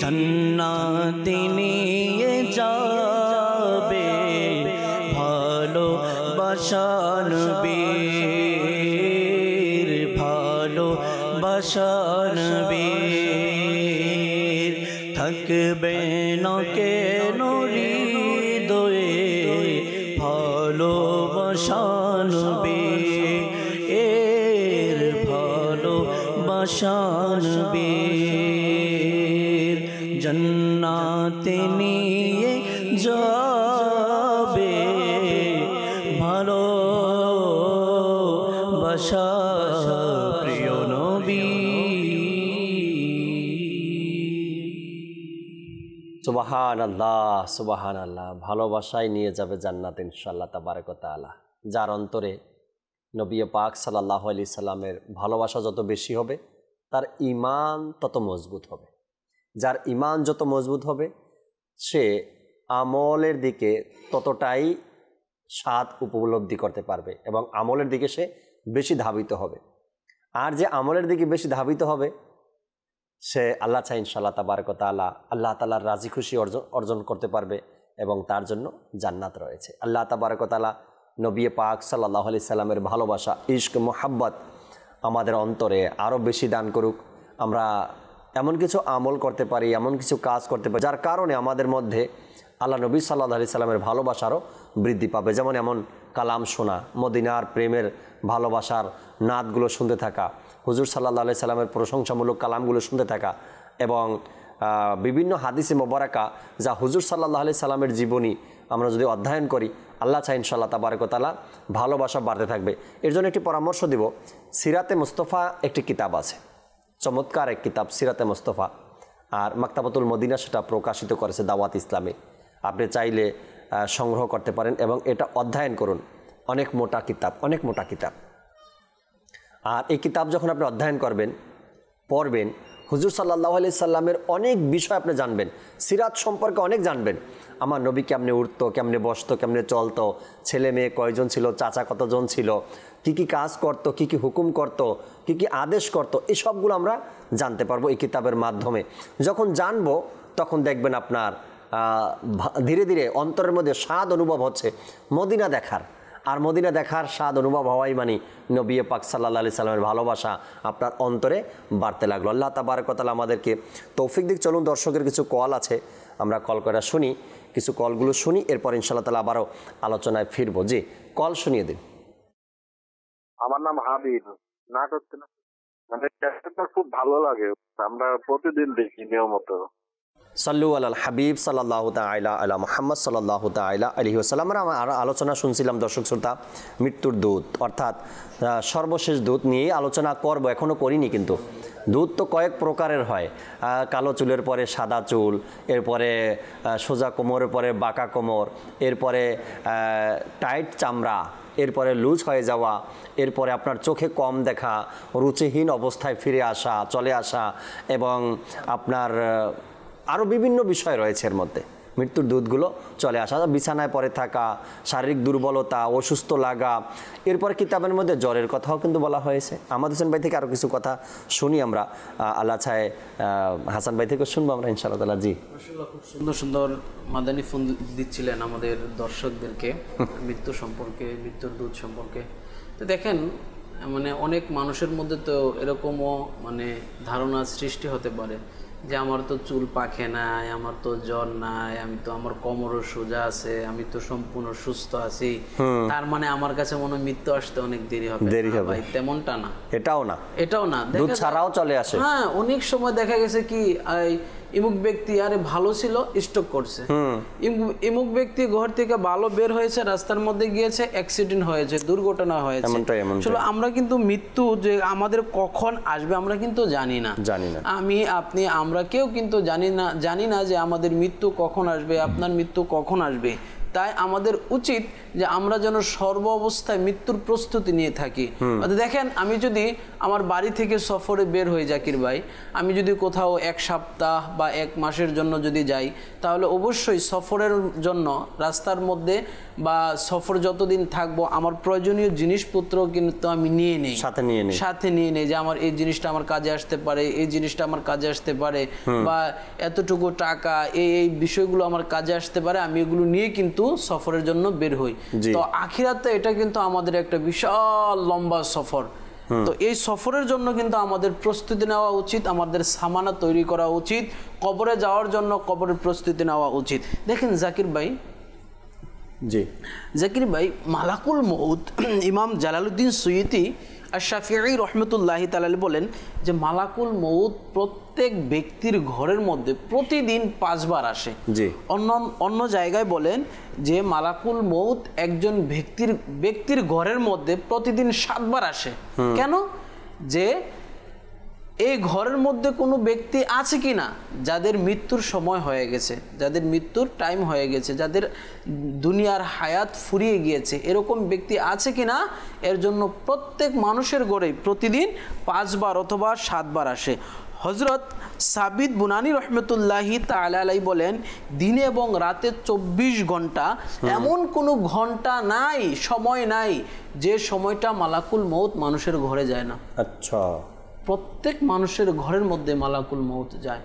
জান্নাতে নিয়ে যাবে ভালোবাসা নবীর, ভালোবাসা নবীর। থাকবে না কেন হৃদয়ে ভালোবাসা নবীর, ভালোবাসা নবীর। জান্নাতে নিয়ে যাবে ভালোবাসা প্রিয় নবী। সুবহানাল্লাহ, সুবহানাল্লাহ। ভালোবাসায় নিয়ে যাবে জান্নাত ইনশাআল্লাহ তাবারক ওয়া তাআলা। যার অন্তরে নবী পাক সাল্লাল্লাহু আলাইহি সাল্লামের ভালোবাসা যত বেশি হবে, তার ঈমান তত মজবুত হবে। যার ঈমান যত মজবুত হবে, সে আমলের দিকে ততটাই স্বাদ উপলব্ধি করতে পারবে এবং আমলের দিকে সে বেশি ধাবিত হবে। আর যে আমলের দিকে বেশি ধাবিত হবে, সে আল্লাহ চাই ইনশাআল্লাহ তাবারক ওয়া তাআলা আল্লাহ তাআলার রাজি খুশি অর্জন করতে পারবে এবং তার জন্য জান্নাত রয়েছে। আল্লাহ তাবারক ওয়া তাআলা নবী পাক সাল্লাল্লাহু আলাইহি সাল্লামের ভালোবাসা, ইশক, মোহাব্বত আমাদের অন্তরে আরও বেশি দান করুক। আমরা এমন কিছু আমল করতে পারি, এমন কিছু কাজ করতে পারি যার কারণে আমাদের মধ্যে আল্লাহ নবী সাল্লাল্লাহু আলাইহি সাল্লামের ভালোবাসারও বৃদ্ধি পাবে। যেমন এমন কালাম শোনা, মদিনার প্রেমের ভালোবাসার নাতগুলো শুনতে থাকা, হুজুর সাল্লাল্লাহু আলাইহি সাল্লামের প্রশংসামূলক কালামগুলো শুনতে থাকা এবং বিভিন্ন হাদিসে মোবারকা যা হুজুর সাল্লাল্লাহু আলাইহি সাল্লামের জীবনী আমরা যদি অধ্যয়ন করি, আল্লাহ চাই ইনশাআল্লাহ তাবারক ওয়া তাআলা ভালোবাসা বাড়তে থাকবে। এর জন্য একটি পরামর্শ দিব, সিরাতে মুস্তাফা একটি কিতাব আছে, চমৎকার এক কিতাব সিরাতে মুস্তাফা, আর মাকতাবাতুল মদিনা সেটা প্রকাশিত করেছে দাওয়াত ইসলামে। আপনি চাইলে সংগ্রহ করতে পারেন এবং এটা অধ্যয়ন করুন। অনেক মোটা কিতাব, অনেক মোটা কিতাব। আর এই কিতাব যখন আপনি অধ্যয়ন করবেন, পড়বেন, হুজুর সাল্লাল্লাহু আলাইহি সাল্লামের অনেক বিষয় আপনি জানবেন, সিরাত সম্পর্কে অনেক জানবেন। আমার নবী কেমনে উঠতো, কেমনে বসতো, কেমনে চলতো, ছেলে মেয়ে কয়জন ছিল, চাচা কতজন ছিল, কি কি কাজ করতো, কি কি হুকুম করতো, কি কি আদেশ করতো, এই সবগুলো আমরা জানতে পারবো এই কিতাবের মাধ্যমে। যখন জানবো তখন দেখবেন আপনার ধীরে ধীরে অন্তরের মধ্যে স্বাদ অনুভব হচ্ছে মদিনা দেখার। আর মদিনা দেখার স্বাদ অনুভব হওয়াই মানে নবী পাক সাল্লাল্লাহু আলাইহি সাল্লামের ভালোবাসা আপনার অন্তরে বাড়তে লাগলো। আল্লাহ তাবারক ওয়া তাআলা আমাদেরকে তৌফিক দিক। চলুন, দর্শকের কিছু কল আছে, আমরা কল করে শুনি, কিছু কলগুলো শুনি, এরপর ইনশাআল্লাহ তাআলা আবারও আলোচনায় ফিরবো। জি, কল শুনিয়ে দিন। আমার নাম হাবিব। না করতে না, মানে ক্যাসেটটা খুব ভালো লাগে, আমরা প্রতিদিন দেখি নিয়মিত। সাল্লু আলাল হাবিব সাল্লাল্লাহু তাআলা আলা মুহাম্মদ সাল্লাল্লাহু তাআলা আলাইহি ওয়াসাল্লাম। আমরা আলোচনা শুনছিলাম দর্শক শ্রোতা, মৃত্যুর দূত অর্থাৎ সর্বশেষ দূত নিয়ে আলোচনা করব, এখনও করিনি। কিন্তু দূত তো কয়েক প্রকারের হয়, কালো চুলের পরে সাদা চুল, এরপরে সোজা কোমরের পরে বাঁকা কোমর, এরপরে টাইট চামড়া, এরপরে লুজ হয়ে যাওয়া, এরপরে আপনার চোখে কম দেখা, রুচিহীন অবস্থায় ফিরে আসা, চলে আসা, এবং আপনার আরও বিভিন্ন বিষয় রয়েছে এর মধ্যে। মৃত্যুর দূতগুলো চলে আসা, বিছানায় পড়ে থাকা, শারীরিক দুর্বলতা, অসুস্থ লাগা, এরপর কিতাবের মধ্যে জ্বরের কথাও কিন্তু বলা হয়েছে। আমাদের হোসেন ভাই থেকে আরও কিছু কথা শুনি আমরা, আল্লাহ চায় হাসান ভাই থেকে শুনবো আমরা ইনশাআল্লাহ তাআলা। জি, মাশাআল্লাহ, খুব সুন্দর সুন্দর মাদানী ফোন দিচ্ছিলেন আমাদের দর্শকদেরকে মৃত্যু সম্পর্কে, মৃত্যুর দূত সম্পর্কে। তো দেখেন, মানে অনেক মানুষের মধ্যে তো এরকমও মানে ধারণা সৃষ্টি হতে পারে যে আমার তো চুল পাকে নাই, আমার তো জ্বর নাই, আমি তো আমার কোমরও সোজা আছে, আমি তো সম্পূর্ণ সুস্থ আছি, তার মানে আমার কাছে মনে হয় মৃত্যু আসতে অনেক দেরি হবে। ভাই তেমনটা না, এটাও না, দুধ ছাড়াও চলে আসে। হ্যাঁ, অনেক সময় দেখা গেছে কি ইমুক ব্যক্তি আরে ভালো ছিল, স্ট্রোক করছে, ইমুক ব্যক্তি ঘর থেকে ভালো বের হয়েছে, রাস্তার মধ্যে গিয়েছে, অ্যাক্সিডেন্ট হয়েছে, দুর্ঘটনা হয়েছে। আমরা কিন্তু মৃত্যু যে আমাদের কখন আসবে আমরা কিন্তু জানি না। আমি আপনি আমরা কেউ কিন্তু জানি না যে আমাদের মৃত্যু কখন আসবে, আপনার মৃত্যু কখন আসবে। তাই আমাদের উচিত যে আমরা যেন সর্ব অবস্থায় মৃত্যুর প্রস্তুতি নিয়ে থাকি। দেখেন, আমি যদি আমার বাড়ি থেকে সফরে বের হই জাকির ভাই, আমি যদি কোথাও 1 সপ্তাহ বা 1 মাসের জন্য যদি যাই, তাহলে অবশ্যই সফরের জন্য রাস্তার মধ্যে বা সফর যতদিন থাকবো আমার প্রয়োজনীয় জিনিসপত্র কিন্তু আমি সাথে নিয়ে নেই যে আমার এই জিনিসটা আমার কাজে আসতে পারে, এই জিনিসটা আমার কাজে আসতে পারে, বা এতটুকু টাকা, এই বিষয়গুলো আমার কাজে আসতে পারে, আমি এগুলো নিয়ে কিন্তু সফরের জন্য বের হই। তো আখিরাতে এটা কিন্তু আমাদের একটা বিশাল লম্বা সফর। তো এই সফরের জন্য কিন্তু আমাদের প্রস্তুতি নেওয়া উচিত, আমাদের সামানা তৈরি করা উচিত, কবরে যাওয়ার জন্য কবরের প্রস্তুতি নেওয়া উচিত। দেখেন জাকির ভাই, মালাকুল মউত ইমাম জালালউদ্দিন সুয়ুতি আশ-শাফিঈ রাহমাতুল্লাহি তাআলা বলেন যে মালাকুল মউত প্রত্যেক ব্যক্তির ঘরের মধ্যে প্রতিদিন 5 বার আসে। অন্য জায়গায় বলেন যে মালাকুল মউত একজন ব্যক্তির ঘরের মধ্যে প্রতিদিন 7 বার আসে। কেন? যে এই ঘরের মধ্যে কোনো ব্যক্তি আছে কিনা যাদের মৃত্যুর সময় হয়ে গেছে, যাদের মৃত্যুর টাইম হয়ে গেছে, যাদের দুনিয়ার হায়াত ফুরিয়ে গিয়েছে, এরকম ব্যক্তি আছে কিনা, এর জন্য প্রত্যেক মানুষের ঘরেই প্রতিদিন 5 বার অথবা 7 বার আসে। হযরত সাবিত বুনানি রহমতুল্লাহি তাআলা আলাইহি বলেন, দিনে এবং রাতে 24 ঘন্টা এমন কোনো ঘন্টা নাই, সময় নাই যে সময়টা মালাকুল মউত মানুষের ঘরে যায় না। আচ্ছা, প্রত্যেক মানুষের ঘরের মধ্যে মালাকুল মউত যায়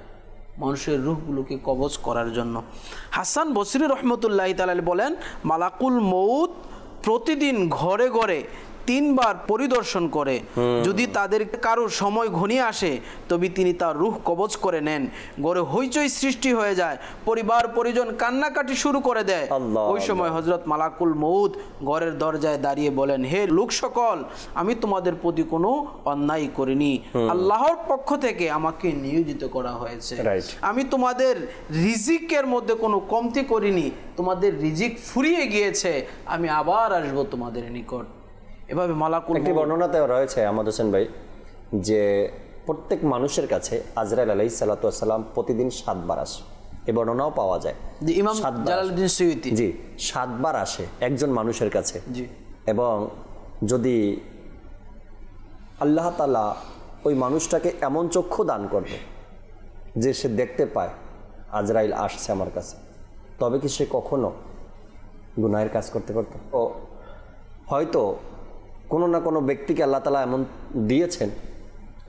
মানুষের রূহগুলোকে কবজ করার জন্য। হাসান বসরি রহমতুল্লাহি তাআলা বলেন, মালাকুল মউত প্রতিদিন ঘরে ঘরে 3 বার পরিদর্শন করে, যদি তাদের কারোর সময় ঘনিয়ে আসে তবে তিনি তার রূহ কবজ করে নেন। ঘরে হইচই সৃষ্টি হয়ে যায়, পরিবার পরিজন কান্নাকাটি শুরু করে দেয়। ওই সময় হযরত মালাকুল মউত ঘরের দরজায় দাঁড়িয়ে বলেন, হে লোক সকল, আমি তোমাদের প্রতি কোনো অন্যায় করিনি, আল্লাহর পক্ষ থেকে আমাকে নিয়োজিত করা হয়েছে, আমি তোমাদের রিজিকের মধ্যে কোনো কমতি করিনি, তোমাদের রিজিক ফুরিয়ে গিয়েছে, আমি আবার আসবো তোমাদের নিকট। এভাবে মালাকুল একটি বর্ণনাতে রয়েছে আমাদের হোসেন ভাই যে প্রত্যেক মানুষের কাছে আজরাইল আলাইহিস সালাতু ওয়াস সালাম প্রতিদিন 7 বার আসে। এই বর্ণনাও পাওয়া যায় যে ইমাম জালালউদ্দিন সুয়ুতি 7 বার আসে একজন মানুষের কাছে। এবং যদি আল্লাহ তাআলা ওই মানুষটাকে এমন চক্ষু দান করত যে সে দেখতে পায় আজরাইল আসছে আমার কাছে, তবে কি সে কখনো গুনাহের কাজ করতে পারত? ও হয়তো কোনো না কোনো ব্যক্তিকে আল্লাহ তাআলা এমন দিয়েছেন,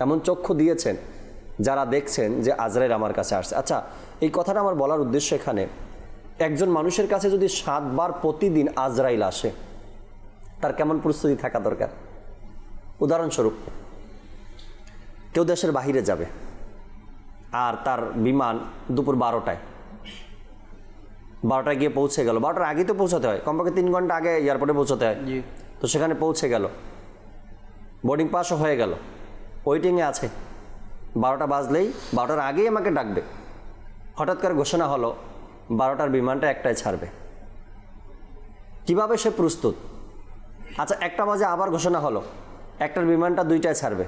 এমন চক্ষু দিয়েছেন যারা দেখছেন যে আজরাইল আমার কাছে আসছে। আচ্ছা, এই কথাটা আমার বলার উদ্দেশ্য এখানে, একজন মানুষের কাছে যদি 7 বার প্রতিদিন আজরাইল আসে, তার কেমন প্রস্তুতি থাকা দরকার? উদাহরণস্বরূপ, কেউ দেশের বাহিরে যাবে আর তার বিমান দুপুর 12টায়, 12টায় গিয়ে পৌঁছে গেল, 12টার আগেই তো পৌঁছাতে হয়, কমপক্ষে 3 ঘন্টা আগে এয়ারপোর্টে পৌঁছাতে হয়। তো সেখানে পৌঁছে গেল, বোর্ডিং পাসও হয়ে গেল, ওয়েটিংয়ে আছে, 12টা বাজলেই 12টার আগেই আমাকে ডাকবে। হঠাৎ করে ঘোষণা হলো 12টার বিমানটা 1টায় ছাড়বে। কিভাবে সে প্রস্তুত? আচ্ছা 1টা বাজে আবার ঘোষণা হলো 1টার বিমানটা 2টায় ছাড়বে।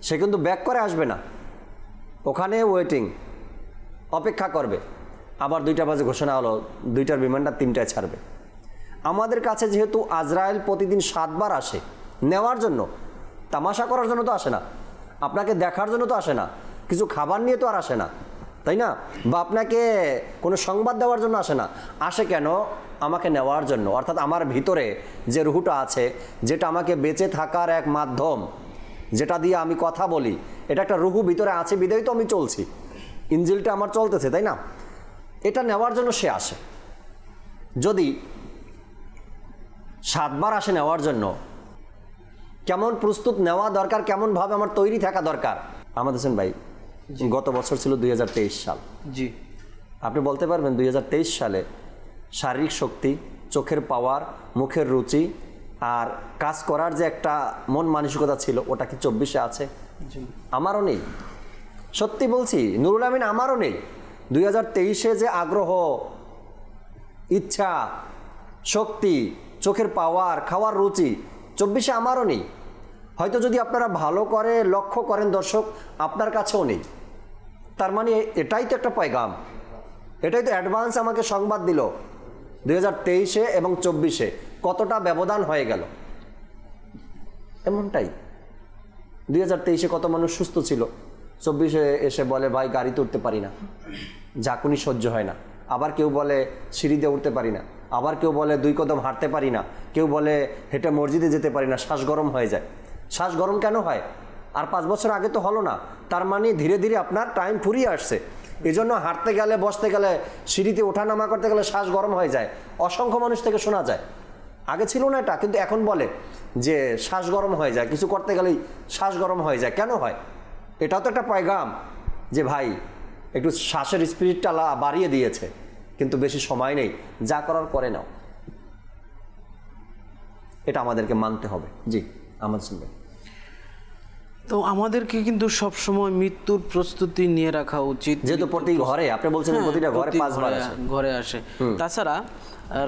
সে কিন্তু ব্যাক করে আসবে না, ওখানে ওয়েটিং, অপেক্ষা করবে। আবার 2টা বাজে ঘোষণা হলো 2টার বিমানটা 3টায় ছাড়বে। আমাদের কাছে যেহেতু আজরাইল প্রতিদিন 7 বার আসে নেওয়ার জন্য, তামাশা করার জন্য তো আসে না, আপনাকে দেখার জন্য তো আসে না, কিছু খাবার নিয়ে তো আর আসে না, তাই না? বা আপনাকে কোনো সংবাদ দেওয়ার জন্য আসে না, আসে কেন? আমাকে নেওয়ার জন্য। অর্থাৎ আমার ভিতরে যে রুহটা আছে, যেটা আমাকে বেঁচে থাকার এক মাধ্যম, যেটা দিয়ে আমি কথা বলি, এটা একটা রুহু ভিতরে আছে, বিদায় তো আমি চলছি, ইঞ্জিলটা আমার চলতেছে, তাই না? এটা নেওয়ার জন্য সে আসে। যদি 7 বার আসে নেওয়ার জন্য, কেমন প্রস্তুত নেওয়া দরকার, কেমনভাবে আমার তৈরি থাকা দরকার? আমাদের হোসেন ভাই, গত বছর ছিল 2023 সাল। জি, আপনি বলতে পারবেন 2023 সালে শারীরিক শক্তি, চোখের পাওয়ার, মুখের রুচি আর কাজ করার যে একটা মন মানসিকতা ছিল, ওটা কি 24-এ আছে? আমারও নেই, সত্যি বলছি নুরুল আমিন, আমারও নেই। 2023-এ যে আগ্রহ, ইচ্ছা, শক্তি, চোখের পাওয়ার, খাওয়ার রুচি 24-এ আমারও নেই। হয়তো যদি আপনারা ভালো করে লক্ষ্য করেন দর্শক, আপনার কাছেও নেই। তার মানে এটাই তো একটা পয়গাম, এটাই তো অ্যাডভান্স আমাকে সংবাদ দিল 2023-এ এবং 24-এ কতটা ব্যবধান হয়ে গেল। এমনটাই 2023-এ কত মানুষ সুস্থ ছিল, 24-এ এসে বলে ভাই গাড়িতে উঠতে পারি না, ঝাঁকুনি সহ্য হয় না। আবার কেউ বলে সিঁড়িতে উঠতে পারি না, আবার কেউ বলে 2 কদম হাঁটতে পারি না, কেউ বলে হেঁটে মসজিদে যেতে পারি না, শ্বাস গরম হয়ে যায়। শ্বাস গরম কেন হয়? আর 5 বছর আগে তো হলো না। তার মানে ধীরে ধীরে আপনার টাইম ফুরিয়ে আসছে। এই জন্য হাঁটতে গেলে, বসতে গেলে, সিঁড়িতে ওঠানামা করতে গেলে শ্বাস গরম হয়ে যায়। অসংখ্য মানুষ থেকে শোনা যায়। আগে ছিল না এটা, কিন্তু এখন বলে যে শ্বাস গরম হয়ে যায়, কিছু করতে গেলেই শ্বাস গরম হয়ে যায়। কেন হয়? এটাও তো একটা পয়গাম যে ভাই একটু শ্বাসের স্পিরিটটা বাড়িয়ে দিয়েছে, কিন্তু বেশি সময় নেই, যা করার করে নাও। এটা আমাদেরকে মানতে হবে। জি, আমার শুনবেন। তো আমাদেরকে কিন্তু সব সময় মৃত্যুর প্রস্তুতি নিয়ে রাখা উচিত, যেহেতু প্রতি ঘরে, আপনি বলছেন প্রতিটা ঘরে 5 বার ঘরে আসে। তাছাড়া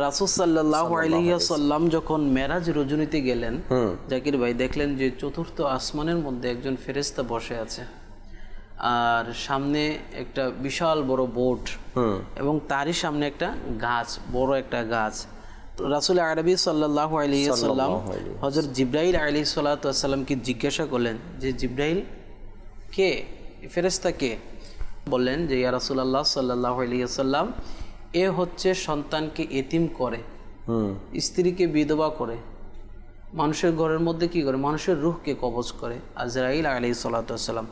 রাসূল সাল্লাল্লাহু আলাইহি ওয়াসাল্লাম যখন মেরাজ রজনীতে গেলেন, জাকির ভাই, দেখলেন যে 4র্থ আসমানের মধ্যে একজন ফেরেশতা বসে আছে, আর সামনে একটা বিশাল বড় বোট, এবং তারই সামনে একটা গাছ, বড় একটা গাছ। তো রাসূল আরবি সাল্লাল্লাহু আলাইহি ওয়াসাল্লাম হযরত জিবরাইল আলাইহিস সালাতু ওয়াস সালামকে জিজ্ঞাসা করলেন যে জিবরাইল কে, ফেরেশতা কে? বললেন যে ইয়া রাসূলুল্লাহ সাল্লাল্লাহু আলাইহি ওয়াসাল্লাম, এ হচ্ছে সন্তানকে এতিম করে, স্ত্রীকে বিধবা করে, মানুষের ঘরের মধ্যে কি করে, মানুষের রূহকে কবজ করে, আজরাইল আলাইহিস সালাতু ওয়াস সালাম।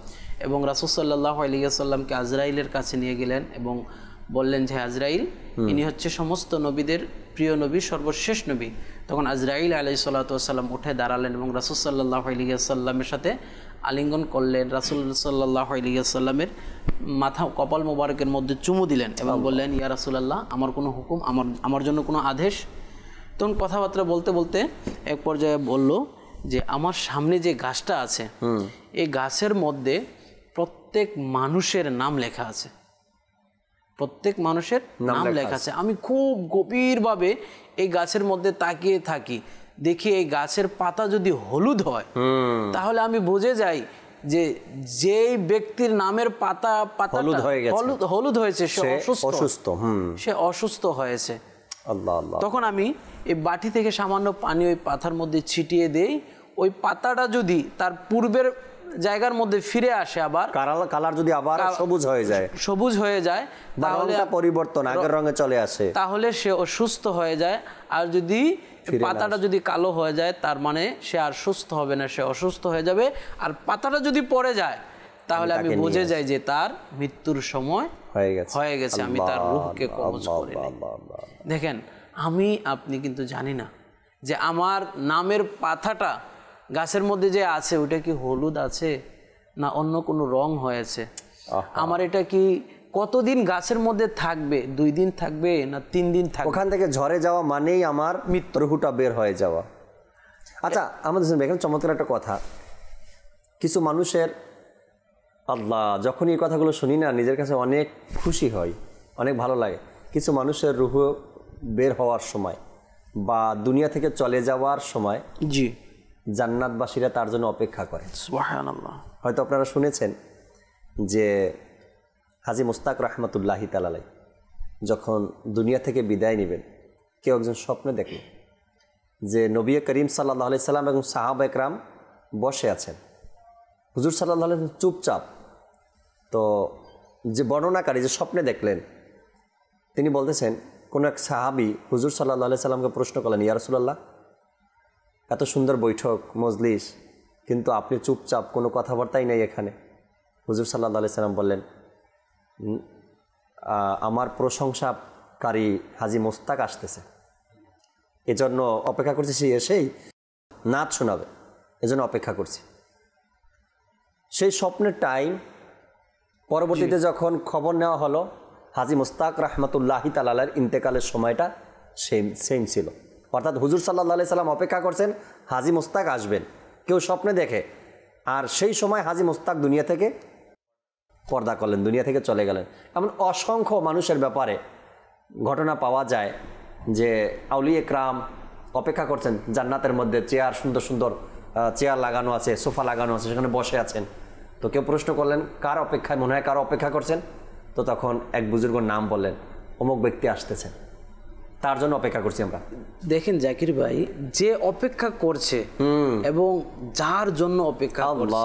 এবং রাসূল সাল্লাল্লাহু আলাইহি ওয়াসাল্লামকে আজরাইলের কাছে নিয়ে গেলেন এবং বললেন যে আজরাইল, ইনি হচ্ছে সমস্ত নবীদের প্রিয় নবী, সর্বশেষ নবী। তখন আজরাইল আলাইহিস সালাতু ওয়াস সালাম উঠে দাঁড়ালেন এবং রাসূল সাল্লাল্লাহু আলাইহি ওয়াসাল্লামের সাথে আলিঙ্গন করলেন। রাসূল সাল্লাল্লাহু আলাইহি ওয়াসাল্লামের মাথা, কপাল মোবারকের মধ্যে চুমু দিলেন এবং বললেন, ইয়া রাসূলুল্লাহ, আমার কোনো হুকুম, আমার জন্য কোনো আদেশ? তখন কথাবার্তা বলতে বলতে এক পর্যায়ে বলল যে আমার সামনে যে গাছটা আছে, এই গাছের মধ্যে প্রত্যেক মানুষের নাম লেখা আছে, প্রত্যেক মানুষের নাম লেখা আছে। আমি খুব গভীরভাবে এই গাছের মধ্যে তাকিয়ে থাকি, দেখি এই গাছের পাতা যদি হলুদ হয় তাহলে আমি বুঝে যাই যে যেই ব্যক্তির নামের পাতা হলুদ হয়েছে সে অসুস্থ, সে অসুস্থ হয়েছে। আল্লাহ আল্লাহ। তখন আমি এই বাটি থেকে সামান্য পানি ওই পাতার মধ্যে ছিটিয়ে দেই, ওই পাতাটা যদি তার পূর্বের জায়গার মধ্যে ফিরে আসে, আবার কালার যদি আবার সবুজ হয়ে যায় তাহলে পরিবর্তন আগের রঙে চলে আসে, তাহলে সে অসুস্থ হয়ে যায়। আর যদি পাতাটা যদি কালো হয়ে যায় তার মানে সে আর সুস্থ হবে না, সে অসুস্থ হয়ে যাবে। আর পাতাটা যদি পড়ে যায় তাহলে আমি বুঝে যাই যে তার মৃত্যুর সময় হয়ে গেছে, আমি তার রূহকে কবজ করে নিই। দেখেন, আপনি কিন্তু জানি না যে আমার নামের পাতাটা গাছের মধ্যে যে আছে ওটা কি হলুদ আছে না অন্য কোনো রং হয়েছে, আমার এটা কি কতদিন গাছের মধ্যে থাকবে, 2 দিন থাকবে না 3 দিন থাকবে, ওখান থেকে ঝরে যাওয়া মানেই আমার রুহুটা বের হয়ে যাওয়া। আচ্ছা, আমাদের এখানে চমৎকার একটা কথা, কিছু মানুষের আল্লাহ যখন এই কথাগুলো শুনি না নিজের কাছে অনেক খুশি হয়, অনেক ভালো লাগে। কিছু মানুষের রুহ বের হওয়ার সময় বা দুনিয়া থেকে চলে যাওয়ার সময় জি জান্নাতবাসীরা তার জন্য অপেক্ষা করে। সুবহানাল্লাহ। হয়তো আপনারা শুনেছেন যে হাজী মুস্তাক রহমতুল্লাহি তাআলাই যখন দুনিয়া থেকে বিদায় নেবেন, কেউ একজন স্বপ্নে দেখল যে নবী করিম সাল্লাল্লাহু আলাইহি সাল্লাম এবং সাহাবা একরাম বসে আছেন, হুজুর সাল্লাল্লাহু আলাইহি সাল্লাম চুপচাপ। তো যে বর্ণনাকারী যে স্বপ্নে দেখলেন তিনি বলতেছেন, কোনো এক সাহাবী হুজুর সাল্লাল্লাহু আলাইহি সাল্লামকে প্রশ্ন করলেন, ইয়া রাসূলুল্লাহ, এত সুন্দর বৈঠক মজলিস, কিন্তু আপনি চুপচাপ, কোনো কথাবার্তাই নেই এখানে। হুজুর সাল্লাল্লাহু আলাইহি সাল্লাম বললেন, আমার প্রশংসাকারী হাজী মুস্তাক আসতেছে, এজন্য অপেক্ষা করছি, সে এসেই নাচ শোনাবে, এজন্য অপেক্ষা করছি। সেই স্বপ্নের টাইম পরবর্তীতে যখন খবর নেওয়া হলো, হাজী মুস্তাক রহমতুল্লাহি তাআলার ইন্তেকালের সময়টা সেম ছিল। অর্থাৎ হুজুর সাল্লাল্লাহু আলাইহি সাল্লাম অপেক্ষা করছেন হাজী মুস্তাক আসবেন, কেউ স্বপ্নে দেখে, আর সেই সময় হাজী মুস্তাক দুনিয়া থেকে পর্দা করলেন, দুনিয়া থেকে চলে গেলেন। এমন অসংখ্য মানুষের ব্যাপারে ঘটনা পাওয়া যায় যে আউলিয়া একরাম অপেক্ষা করছেন জান্নাতের মধ্যে, চেয়ার সুন্দর সুন্দর চেয়ার লাগানো আছে, সোফা লাগানো আছে, সেখানে বসে আছেন। তো কেউ প্রশ্ন করলেন, কার অপেক্ষায়, মনে হয় কারো অপেক্ষা করছেন? তো তখন এক বুজুর্গর নাম বললেন, অমুক ব্যক্তি আসতেছেন, তার জন্য অপেক্ষা করছি আমরা। দেখেন জাকির ভাই, যে অপেক্ষা করছে এবং যার জন্য অপেক্ষা করছে,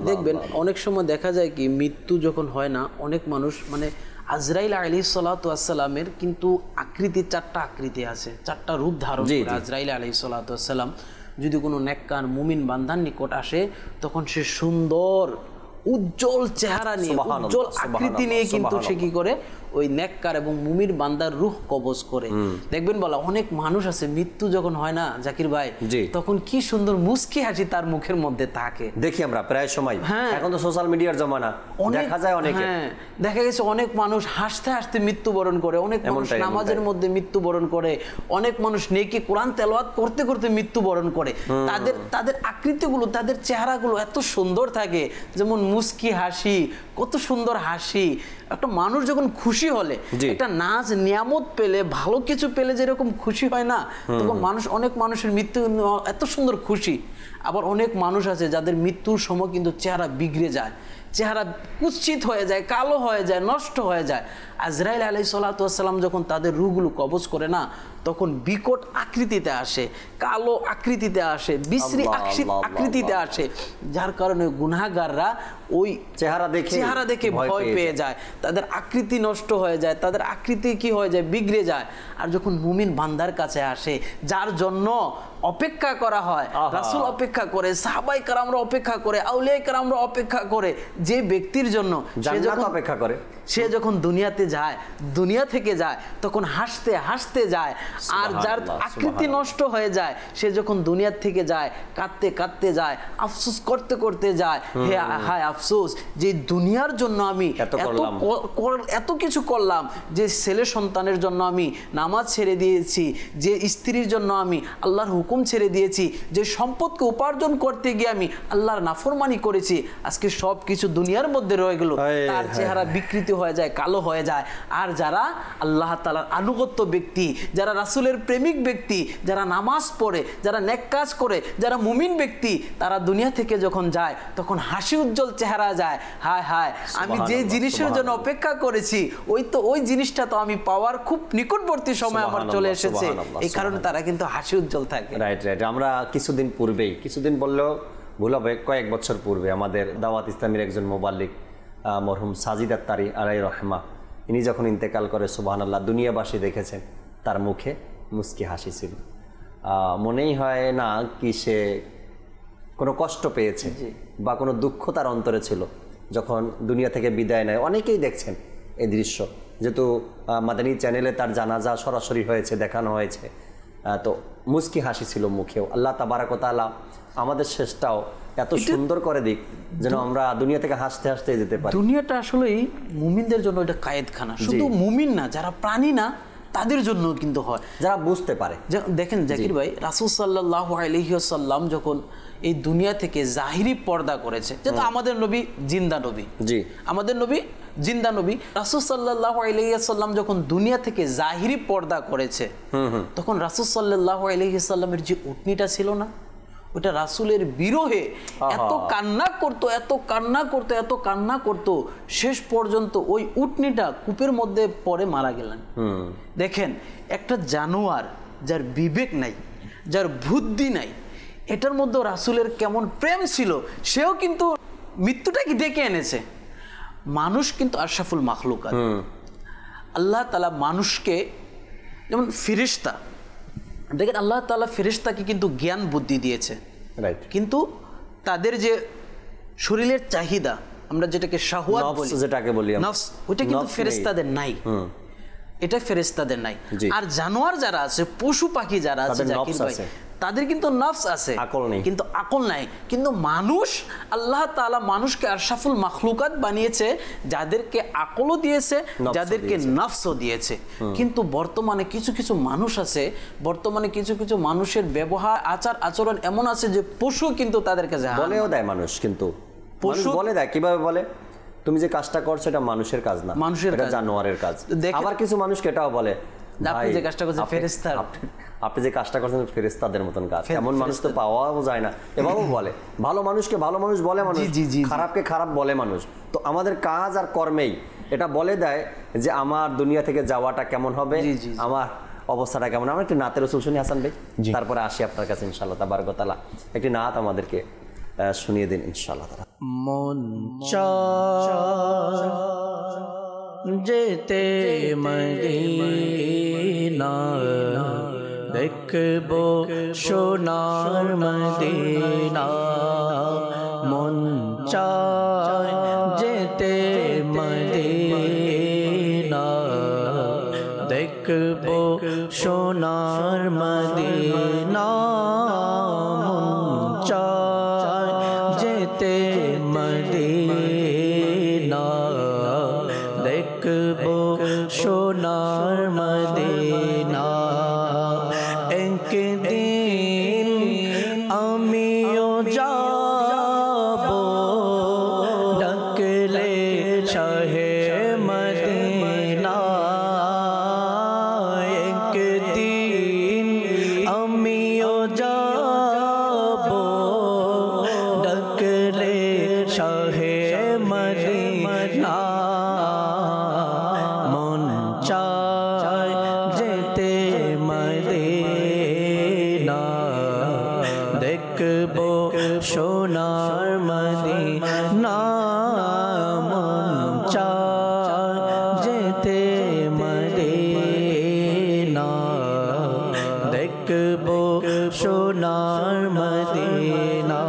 দেখবেন অনেক সময় দেখা যায় কি মৃত্যু যখন হয় না, অনেক মানুষ মানে আজরাইল আলাইহিস সালাতু ওয়াস সালামের কিন্তু আকৃতি, 4টা আকৃতি আছে, 4টা রূপ ধারণ করে আজরাইল আলাইহিস সালাতু ওয়াস সালাম। যদি কোনো নেককার মুমিন বান্দার নিকট আসে, তখন সে সুন্দর উজ্জ্বল চেহারা নিয়ে, উজ্জ্বল আকৃতি নিয়ে কিন্তু সে কি করে, ওই নেককার এবং মুমির বান্দার রূহ কবজ করে। দেখবেন বলা অনেক মানুষ আছে, মৃত্যু যখন হয় না জাকির ভাই, তখন কি সুন্দর মুস্কি হাসি তার মুখের মধ্যে থাকে, দেখি আমরা প্রায় সময়। এখন তো সোশ্যাল মিডিয়ার জমানা, দেখা যায় অনেকে, দেখা গেছে অনেক মানুষ হাসতে হাসতে মৃত্যুবরণ করে, অনেক মানুষ নামাজের মধ্যে মৃত্যুবরণ করে, অনেক মানুষ নেকি কোরআন তেলাওয়াত করতে করতে মৃত্যুবরণ করে। তাদের আকৃতিগুলো, তাদের চেহারাগুলো এত সুন্দর থাকে, যেমন মুস্কি হাসি, কত সুন্দর হাসি। একটা মানুষ যখন খুশি হলে, একটা নাচ নিয়ামত পেলে, ভালো কিছু পেলে যেরকম খুশি হয় না, তখন মানুষ, অনেক মানুষের মৃত্যু এত সুন্দর খুশি। আবার অনেক মানুষ আছে যাদের মৃত্যুর সময় কিন্তু চেহারা বিগড়ে যায়, চেহারা কুৎসিত হয়ে যায়, কালো হয়ে যায়, নষ্ট হয়ে যায়। আজরাইল আলাইহিস সালাতু ওয়াস সালাম যখন তাদের রূহগুলো কবজ করে না, তখন বিকট আকৃতিতে আসে, কালো আকৃতিতে আসে, বিশ্রী আকৃতিতে আসে, যার কারণে গুনাহগাররা ওই চেহারা দেখে ভয় পেয়ে যায়, তাদের আকৃতি নষ্ট হয়ে যায়, তাদের আকৃতি কি হয়ে যায়, বিগড়ে যায়। আর যখন মুমিন বান্দার কাছে আসে, যার জন্য অপেক্ষা করা হয়, রাসূল অপেক্ষা করে, সাহাবায়ে কেরামরা অপেক্ষা করে, আউলিয়া কেরামরা অপেক্ষা করে, যে ব্যক্তির জন্য জান্নাত অপেক্ষা করে, সে যখন দুনিয়াতে যায়, দুনিয়া থেকে যায়, তখন হাসতে হাসতে যায়। আর যার আকৃতি নষ্ট হয়ে যায়, সে যখন দুনিয়া থেকে যায়, কাঁদতে কাঁদতে যায়, আফসোস করতে করতে যায়, হে হায় আফসোস, যে দুনিয়ার জন্য আমি এত কিছু করলাম, যে ছেলে সন্তানের জন্য আমি নামাজ ছেড়ে দিয়েছি, যে স্ত্রীর জন্য আমি আল্লাহর হুকুম ছেড়ে দিয়েছি, যে সম্পদকে উপার্জন করতে গিয়ে আমি আল্লাহর নাফরমানি করেছি, আজকে সব কিছু দুনিয়ার মধ্যে রয়ে গেল। তার চেহারা বিকৃতি হয়ে যায়, কালো হয়ে যায়। আর যারা আল্লাহ তাআলার আনুগত্য ব্যক্তি, যারা রাসূলের প্রেমিক ব্যক্তি, যারা নামাজ পড়ে, যারা নেক কাজ করে, যারা মুমিন ব্যক্তি, তারা দুনিয়া থেকে যখন যায়, তখন হাসি উজ্জ্বল চেহারা যায়, হায় হায়, আমি যে জিনিসের জন্য অপেক্ষা করেছি, ওই জিনিসটা তো আমি পাওয়ার খুব নিকটবর্তী সময় আমার চলে এসেছে, এই কারণে তারা কিন্তু হাসি উজ্জ্বল থাকে। রাইট। আমরা কিছুদিন পূর্বেই, কিছুদিন বললেও ভুল হবে, কয়েক বছর পূর্বে আমাদের দাওয়াত ইসলামের একজন মুবাল্লিগ মরহুম সাজিদ আত্তারি আলাই রহমা, ইনি যখন ইন্তেকাল করে, সুবহানাল্লাহ, দুনিয়াবাসী দেখেছেন তার মুখে মুস্কি হাসি ছিল। মনেই হয় না কি সে কোনো কষ্ট পেয়েছে বা কোনো দুঃখ তার অন্তরে ছিল যখন দুনিয়া থেকে বিদায় নেয়। অনেকেই দেখছেন এই দৃশ্য, যেহেতু মাদানী চ্যানেলে তার জানাজা সরাসরি হয়েছে, দেখানো হয়েছে, তো মুস্কি হাসি ছিল মুখেও। আল্লাহ তাবারাক ওয়া তাআলা আমাদের শেষটাও এত সুন্দর করে দিক যেন আমরা দুনিয়া থেকে হাসতে হাসতে যেতে পারি। দুনিয়াটা আসলেই মুমিনদের জন্য এটা কায়েদখানা, শুধু মুমিন না, যারা প্রাণী না তাদের জন্য কিন্তু হয়, যারা বুঝতে পারে। দেখেন জাকির ভাই, রাসূল সাল্লাল্লাহু আলাইহি ওয়াসাল্লাম যখন এই দুনিয়া থেকে জাহিরি পর্দা করেছে, যেহেতু আমাদের নবী জিন্দা নবী, জি আমাদের নবী জিন্দা নবী, রাসূল সাল্লাল্লাহু আলাইহি ওয়াসাল্লাম যখন দুনিয়া থেকে জাহিরি পর্দা করেছে, তখন রাসূল সাল্লাল্লাহু আলাইহি ওয়াসাল্লামের যে উটনিটা ছিল না, ওটা রাসূলের বিরহে এত কান্না করতো, এত কান্না করতো, এত কান্না করতো, শেষ পর্যন্ত ওই উটনিটা কূপের মধ্যে পড়ে মারা গেলেন। দেখেন, একটা জানোয়ার যার বিবেক নাই, যার বুদ্ধি নাই, এটার মধ্যে রাসূলের কেমন প্রেম ছিল, সেও কিন্তু মৃত্যুটাকে ডেকে এনেছে। মানুষ কিন্তু আশরাফুল মাখলুকাত। আল্লাহ তাআলা মানুষকে, যেমন ফেরেশতা, দেখেন আল্লাহ তাআলা ফেরেশতাকে কিন্তু জ্ঞান বুদ্ধি দিয়েছে, রাইট, কিন্তু তাদের যে শরীরের চাহিদা, আমরা যেটাকে শাহওয়াত বলি, যেটাকে বলি নফস, ওটা কিন্তু ফেরেশতাদের নাই, এটা ফেরেশতাদের নাই। আর জানোয়ার যারা আছে, পশু পাখি যারা আছে জাকির ভাই, তাদের কিন্তু নফস আছে, কিন্তু আকল নাই। কিন্তু মানুষ, আল্লাহ তাআলা মানুষকে আশরাফুল মাখলুকাত বানিয়েছে, যাদেরকে আকলও দিয়েছে, যাদেরকে নফসও দিয়েছে। কিন্তু বর্তমানে কিছু কিছু মানুষ আছে, বর্তমানে কিছু কিছু মানুষের ব্যবহার, আচার আচরণ এমন আছে যে পশু কিন্তু তাদেরকে বলেও দেয় মানুষ, কিন্তু পশু বলে দেয়। কিভাবে বলে? তুমি যে কাজটা করছো এটা মানুষের কাজ না, মানুষের কাজ, জানোয়ারের কাজ। আবার কিছু মানুষ এটাও বলে, আপনি যে কাজটা করছেন ফেরেশতা, আপনি যে কাজটা করছেন ফেরেশতাদের মতন কাজ। এমন মানুষ তো পাওয়াও যায় না। এভাবেও বলে, ভালো মানুষকে ভালো মানুষ বলে মানুষ, খারাপকে খারাপ বলে মানুষ। তো আমাদের কাজ আর কর্মেই এটা বলে দেয় যে আমার দুনিয়া থেকে যাওয়াটা কেমন হবে, আমার অবস্থাটা কেমন। আমরা একটি নাতের রাসূল শুনি হাসান ভাই, তারপরে আসি আপনার কাছে ইনশাআল্লাহ তাবারক ওয়া তাআলা। একটি নাত আমাদেরকে শুনিয়ে দিন ইনশাআল্লাহ তাআলা। মন চায় যেতে মদিনা, দেখবো সোনার মদিনা। মন চায় যেতে মদিনা, দেখবো সোনার মদিনা। মন চায় যেতে মদিনা, দেখবো সোনার মদিনা। একদিন আমিও যাবো, ডাকলে শাহে মদিনা। একদিন আমিও যাবো, ডাকলে শাহে মদিনা। মন চায় যেতে মদিনা, দেখবো সোনার মদিনা। মন চায় যেতে মদিনা, দেখবো সোনার মদিনা।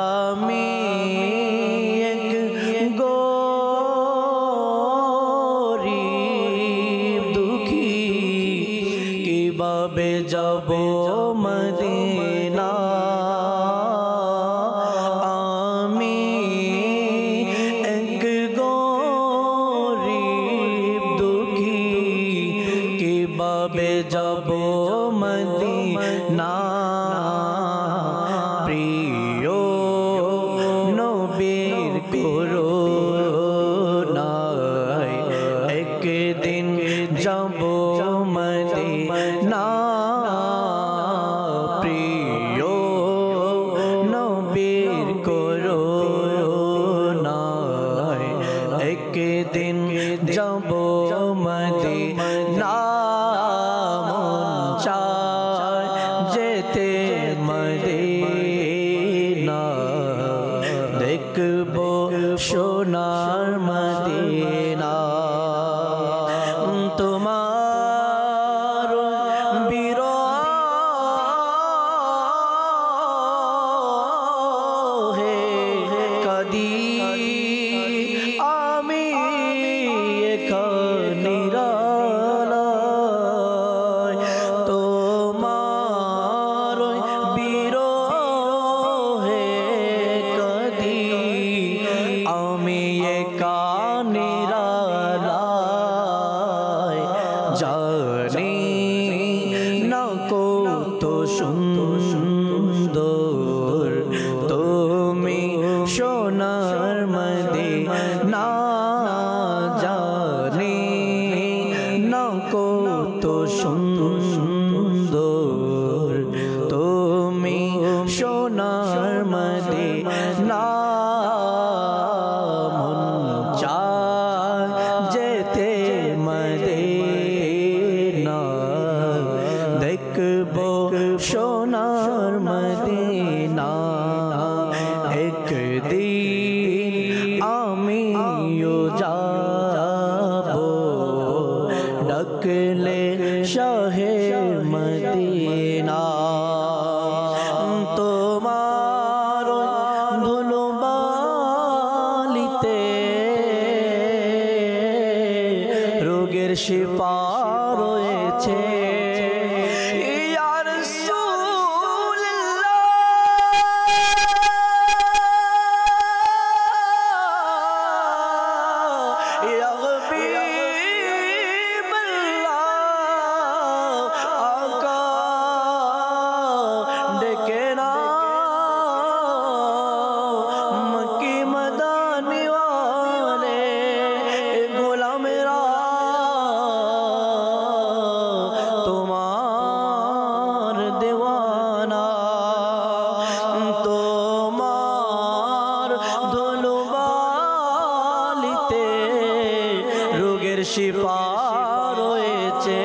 আমি এক গরীব দুঃখী, কিভাবে যাব মদিনা। আমি এক গরীব দুঃখী, কিভাবে যাব মদিনা। প্রিয় নবীর করুণায় একদিন যাব মদিনা। প্রিয় নবীর করুণায় একদিন যাব মদিনা। মন চায় যেতে মদিনা, দেখবো সোনার মদিনা। তোমার বিরহে কাঁদি আমি এখানে নিরালায়। সোনার মদিনা মন চায় যেতে মদিনা দেখবো সোনার মদিনা একদিন আমিও যাবো ডাকলে শাহে মদিনা তোমার ধুলোবালিতে রোগের শিফা রয়েছে ইয়া রাসূলুল্লাহ ইয়া হাবিবাল্লাহ আকা ডেকে না মক্কি মদানি ওয়ালে গোলামেরা তোমার দেওয়ানা তোমার ধুলোবালিতে রোগের শিফা রয়েছে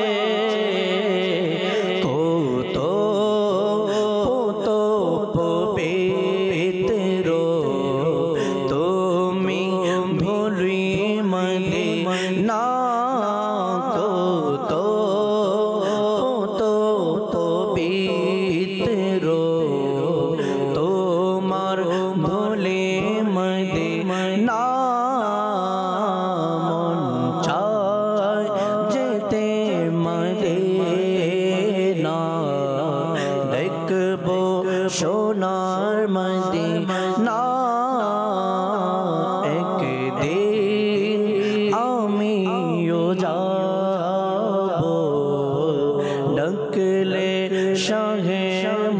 কত কত পবিত্র তুমি ভুলি মদিনা কত কত পবিত্র তোমার ভুলি মদিনা মন চায় যেতে মদিনা দেখবো সোনার মদিনা একদিন আমিও যাবো ডাকলে শাহে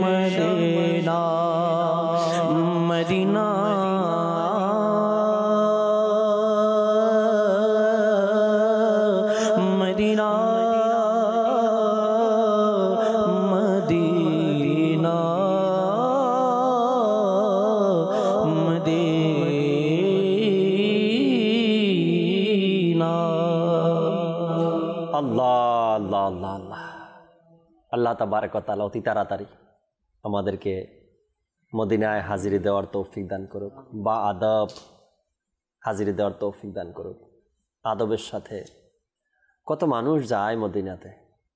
Medina Medina Medina Medina Medina Allah Allah Allah Allah Allah তাবারক ওয়া তাআলা অতি তাড়াতাড়ি আমাদেরকে মদিনায় হাজিরি দেওয়ার তৌফিক দান করুক, বা আদব হাজিরি দেওয়ার তৌফিক দান করুক। আদবের সাথে কত মানুষ যায় মদিনাতে,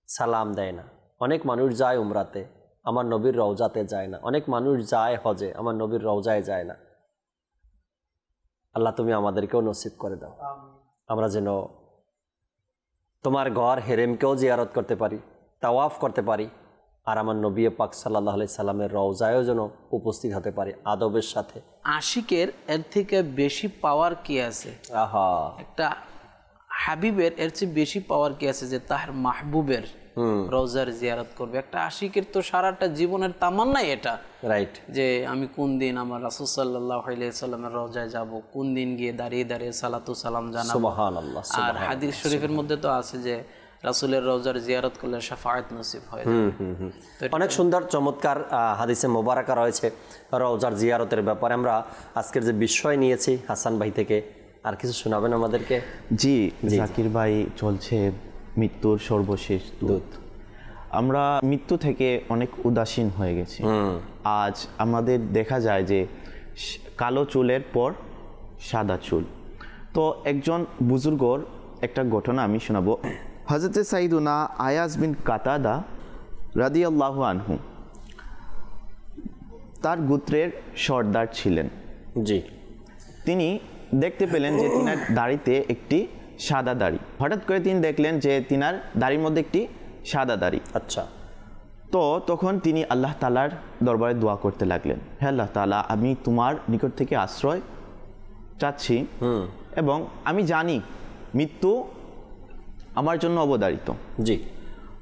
সালাম দেয় না। অনেক মানুষ যায় উমরাতে, আমার নবীর রওজাতে যায় না। অনেক মানুষ যায় হজে, আমার নবীর রওজায় যায় না। আল্লাহ তুমি আমাদেরকেও নসিব করে দাও, আমরা যেন তোমার ঘর হেরেমকেও জিয়ারত করতে পারি, তাওয়াফ করতে পারি, আর আমার নবী পাক সাল্লাল্লাহু আলাইহি সাল্লামের রওজায়ও যেন উপস্থিত হতে পারি আদবের সাথে। আশিকের এর থেকে বেশি পাওয়ার কি আছে? আহা, একটা হাবিবের এর চেয়ে বেশি পাওয়ার কি আছে যে তার মাহবুবের রওজার জিয়ারত করবে? একটা আশিকের তো সারাটা জীবনের তামান্নাই এটা, রাইট, যে আমি কোন দিন আমার রাসূল সাল্লাল্লাহু আলাইহি সাল্লামের রওজায় যাব, কোন দিন গিয়ে দাঁড়িয়ে দাঁড়িয়ে সালাতু সালাম জানাবো। সুবহানাল্লাহ। আর হাদিস শরীফের মধ্যে তো আছে যে রাসূলের রওজার জিয়ারত করলে শাফাআত নসিব হয়। অনেক সুন্দর চমৎকার হাদিসে মোবারকা রয়েছে রওজার জিয়ারতের ব্যাপারে। আমরা আজকের যে বিষয় নিয়েছি হাসান ভাই থেকে, আর কিছু শোনাবেন আমাদেরকে? জি জাকির ভাই, চলছে মৃত্যুর সর্বশেষ দূত। আমরা মৃত্যু থেকে অনেক উদাসীন হয়ে গেছি। আজ আমাদের দেখা যায় যে কালো চুলের পর সাদা চুল। তো একজন বুজুর্গর একটা ঘটনা আমি শোনাবো। হযরতে সাইয়্যিদুনা আয়াজ বিন কাতাদা রাদিয়াল্লাহু আনহু তার গোত্রের সর্দার ছিলেন। জি। তিনি দেখতে পেলেন যে তিনার দাড়িতে একটি সাদা দাড়ি। হঠাৎ করে তিনি দেখলেন যে তিনার দাড়ির মধ্যে একটি সাদা দাড়ি। আচ্ছা। তো তখন তিনি আল্লাহ তাআলার দরবারে দোয়া করতে লাগলেন, হে আল্লাহ তাআলা, আমি তোমার নিকট থেকে আশ্রয় চাচ্ছি এবং আমি জানি মৃত্যু আমার জন্য অবধারিত। জি।